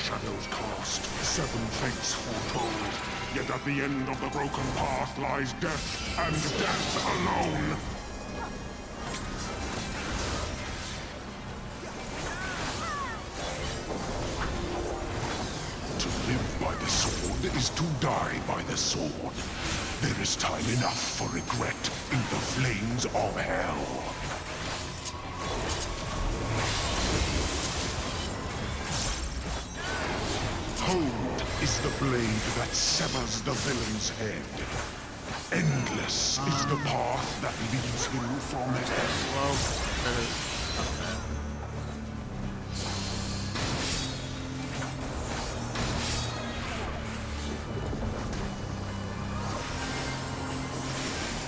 Shadows cast, 7 fates foretold. Yet at the end of the broken path lies death, and death alone. To live by the sword is to die by the sword. There is time enough for regret in the flames of hell. Cold is the blade that severs the villain's head. Endless is the path that leads him from hell.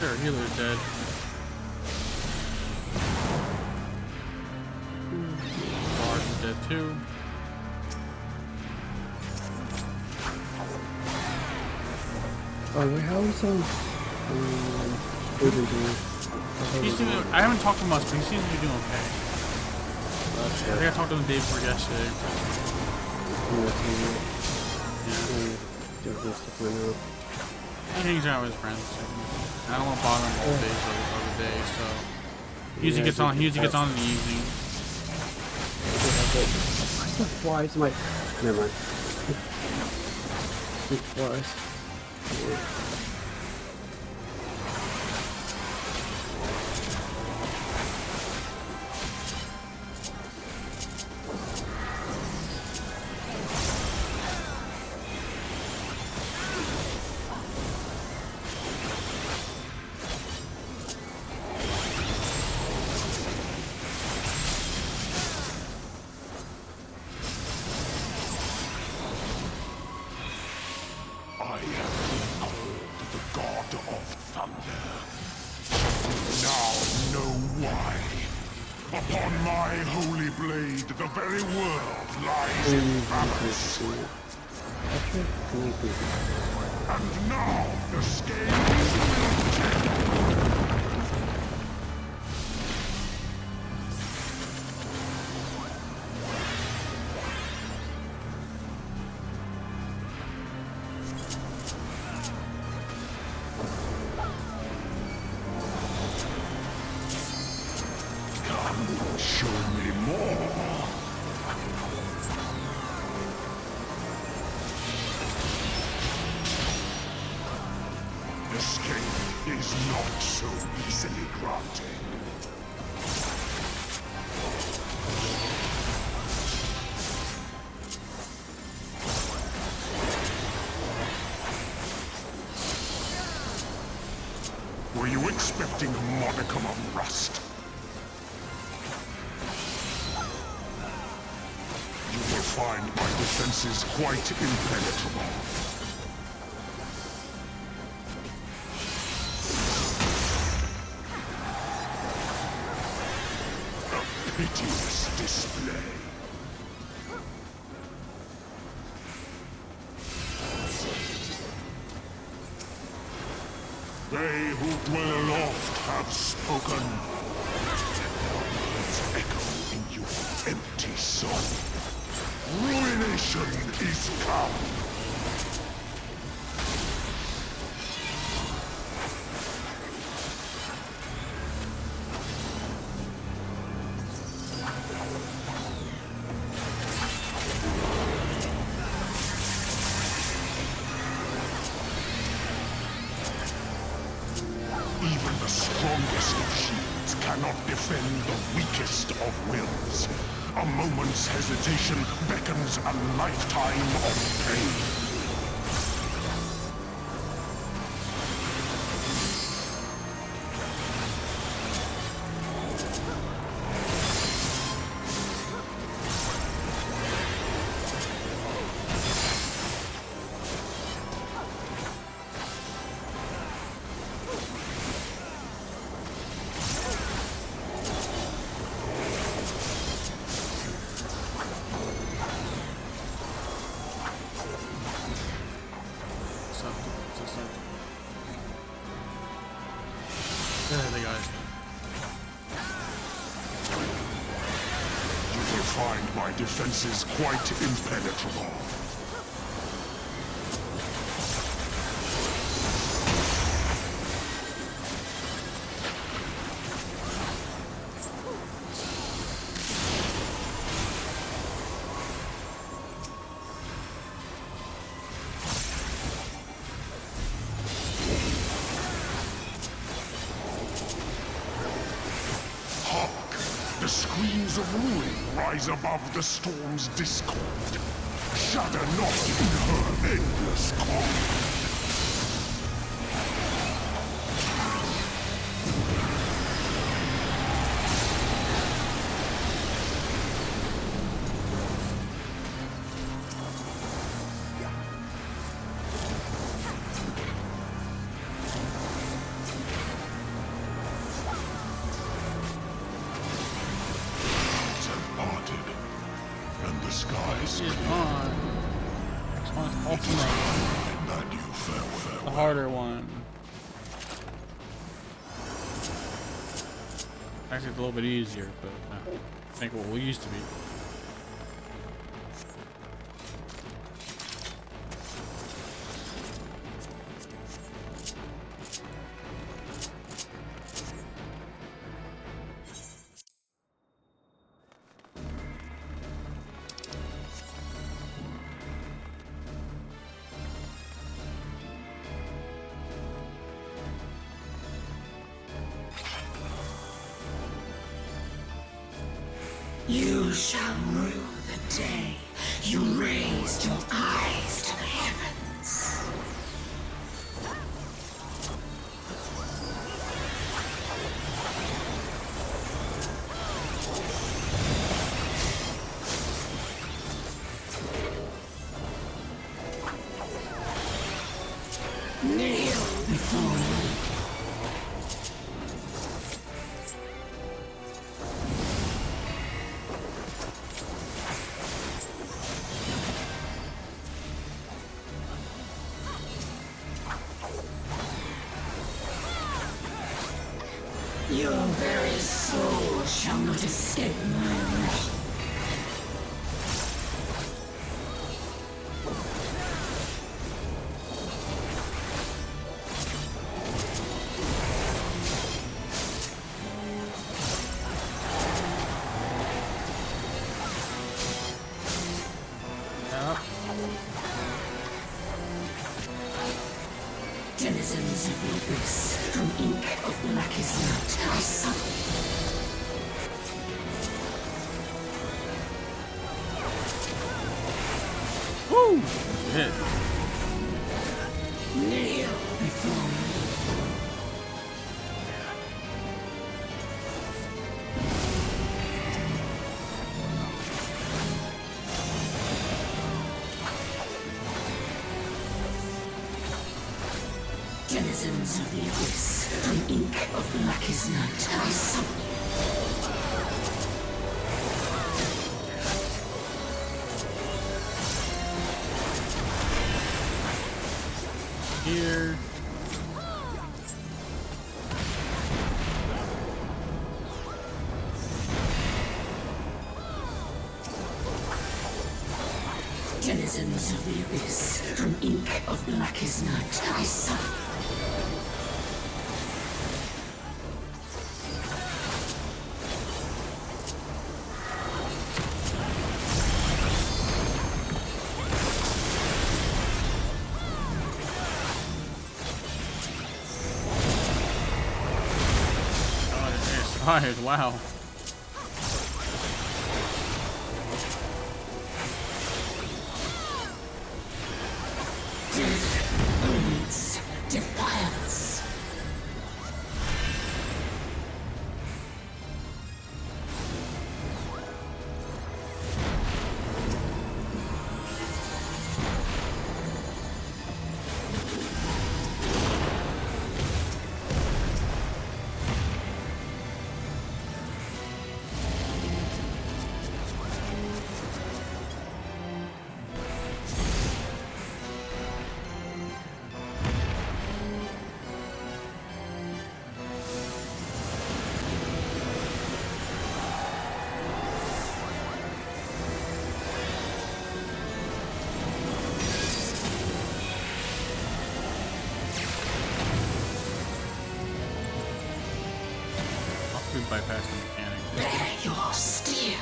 Sure, healer's dead. Bard's dead too. Oh, wait, how is Ruben doing? He's doing. I haven't talked to him much, but he seems to be doing okay. I think I talked to him the day before yesterday. He hangs out with his friends. I don't want to bother him all day, every day, so he usually gets on. He usually gets on in the evening. Why is my? Never mind. It was. I am called the God of Thunder. Now know why. Upon my holy blade, the very world lies in balance. And now the scales will tip. Show me more. Escape is not so easily granted. Were you expecting a modicum of rust? You will find my defenses quite impenetrable. A piteous display. They who dwell aloft have spoken. Let's echo in your empty soul. Ruination is come. Even the strongest of shields cannot defend the weakest of wills. A moment's hesitation beckons a lifetime of pain. There they go. You will find my defenses quite impenetrable. The screams of ruin rise above the storm's discord. Shudder not in her endless calm. And the skies Is on. It's on ultimate. that you farewell. The harder one. Actually, it's a little bit easier, but I think what we used to be. You shall rue the day you raised your eyes to the heavens. Kneel before me. Your very soul shall not escape my wrath. Denizens of the abyss, from ink of blackest night, I suffer. Woo! Hit. Kneel before me. Denizens of the abyss, from ink of blackest night, I summon you. Here. Denizens of the abyss, from ink of blackest night, I summon you. Tired, wow. Death breeds defiance. We bypass the mechanic. Bear your steel.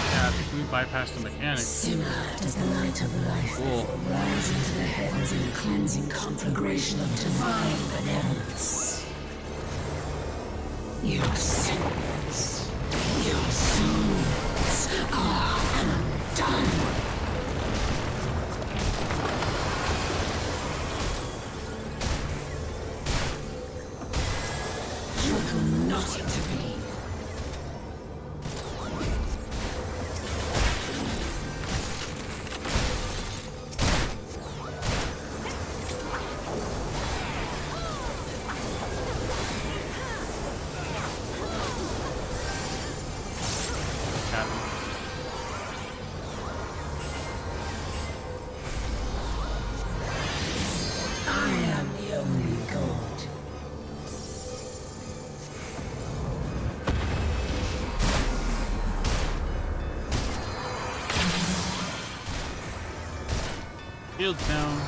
Yeah, I think we bypass the mechanic. Simmer as the light of life Cool. rise into the heavens in a cleansing conflagration of divine benevolence. Your sins, your souls are undone. You do not intervene. I am the only god. Shield down.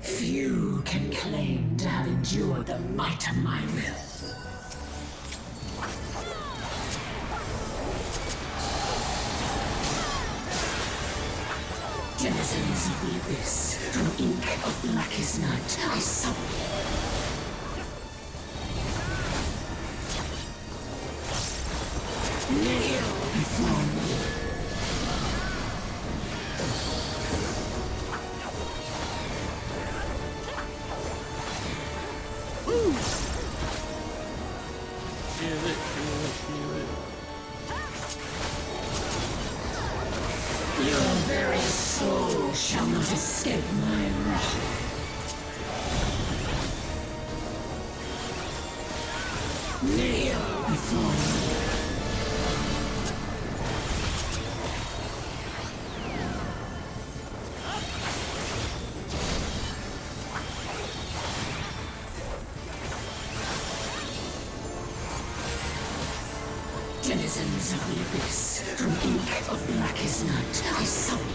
Few can claim to have endured the might of my will. Denizens of the abyss, from ink of blackest night, I summon you. Kneel before me. Feel it, feel it, feel it. Your very soul shall not escape my wrath. Kneel before me. Denizens of the abyss, from ink of blackest night, I summon you.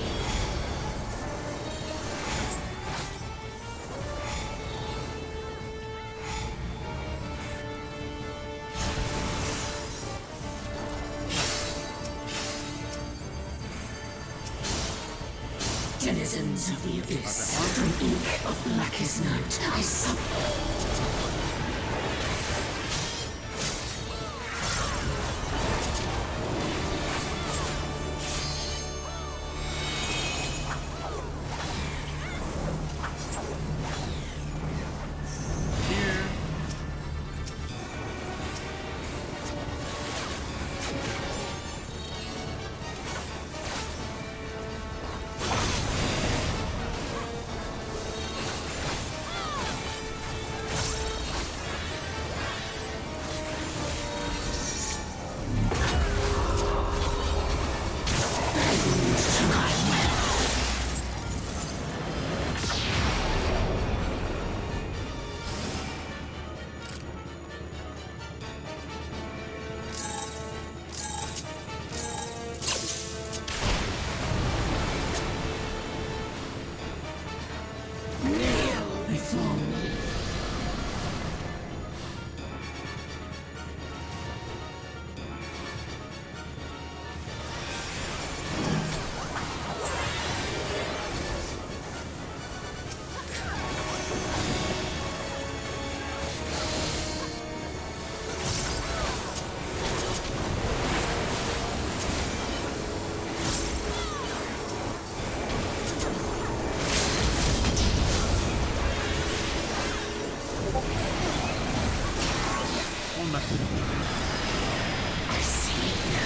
Denizens denizens of the abyss, from ink of blackest night, I summon. Here. Kneel before me. One message. I see you.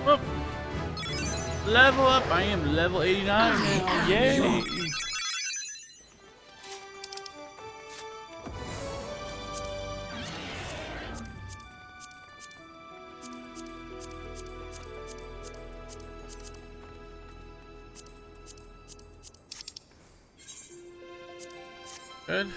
Whoop. Level up. I am level 89 now. Yay. Good.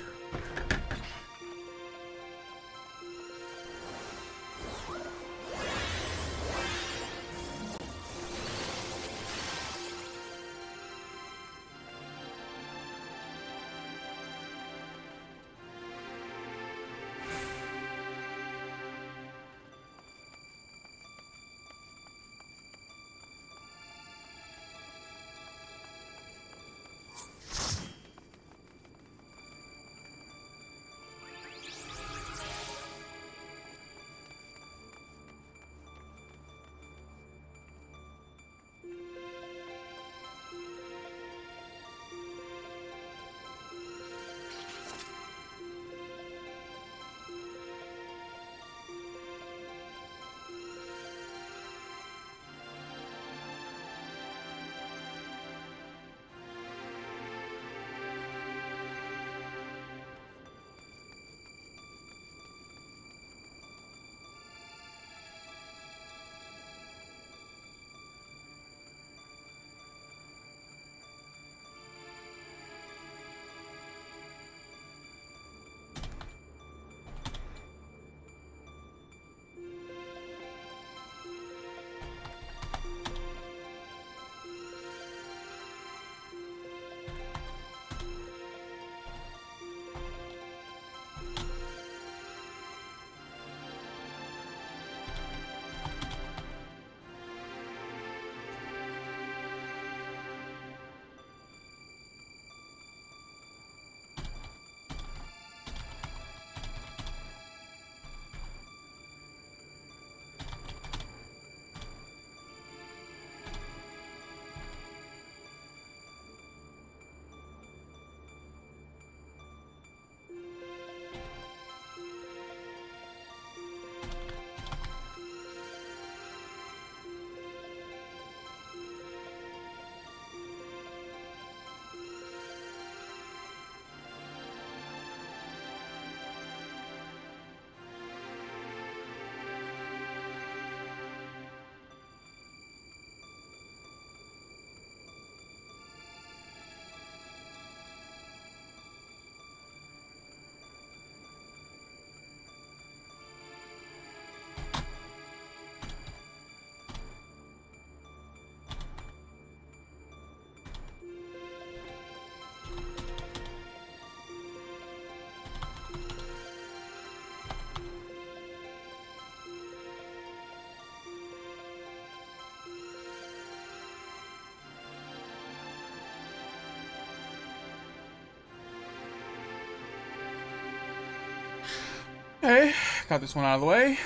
Okay, got this one out of the way.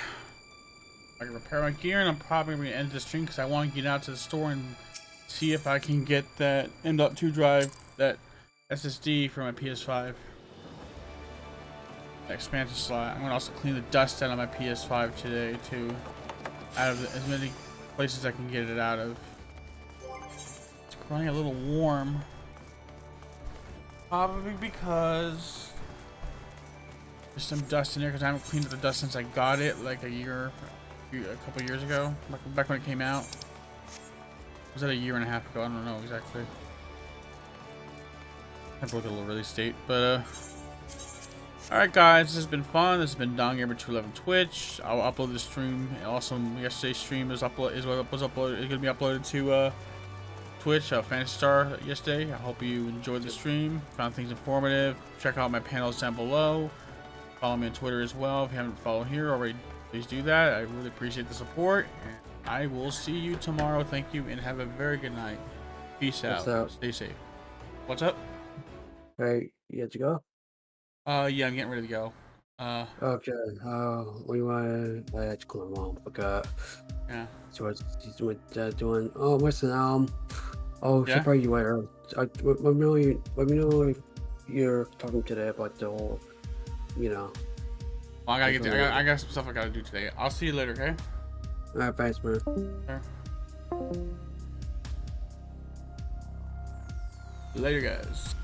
I can repair my gear, and I'm probably going to end this stream because I want to get out to the store and see if I can get that M.2 drive, that SSD for my PS5. That expansion slot. I'm going to also clean the dust out of my PS5 today, too. Out of as many places I can get it out of. It's growing a little warm. Probably because there's some dust in there because I haven't cleaned up the dust since I got it like a couple years ago, back when it came out. Was that a year and a half ago? I don't know exactly. I have to look at a little release date, but alright guys, this has been fun. This has been Don Gamer 211 Twitch. I'll upload the stream. Also, yesterday's stream is gonna be uploaded to Twitch, Fantasy Star yesterday. I hope you enjoyed the stream, found things informative. Check out my panels down below. Follow me on Twitter as well. If you haven't followed here already, please do that. I really appreciate the support. And I will see you tomorrow. Thank you and have a very good night. Peace out. Stay safe. What's up? Hey, you had to go? Yeah, I'm getting ready to go. Okay. What do you want? That's cool. Mom forgot. Yeah. So what's he's doing? Oh, listen. Oh, Yeah? surprise you later. Let me know if you're talking today about the whole, you know. Well, I got some stuff I gotta do today. I'll see you later, okay? Alright, thanks, man. Sure. Later, guys.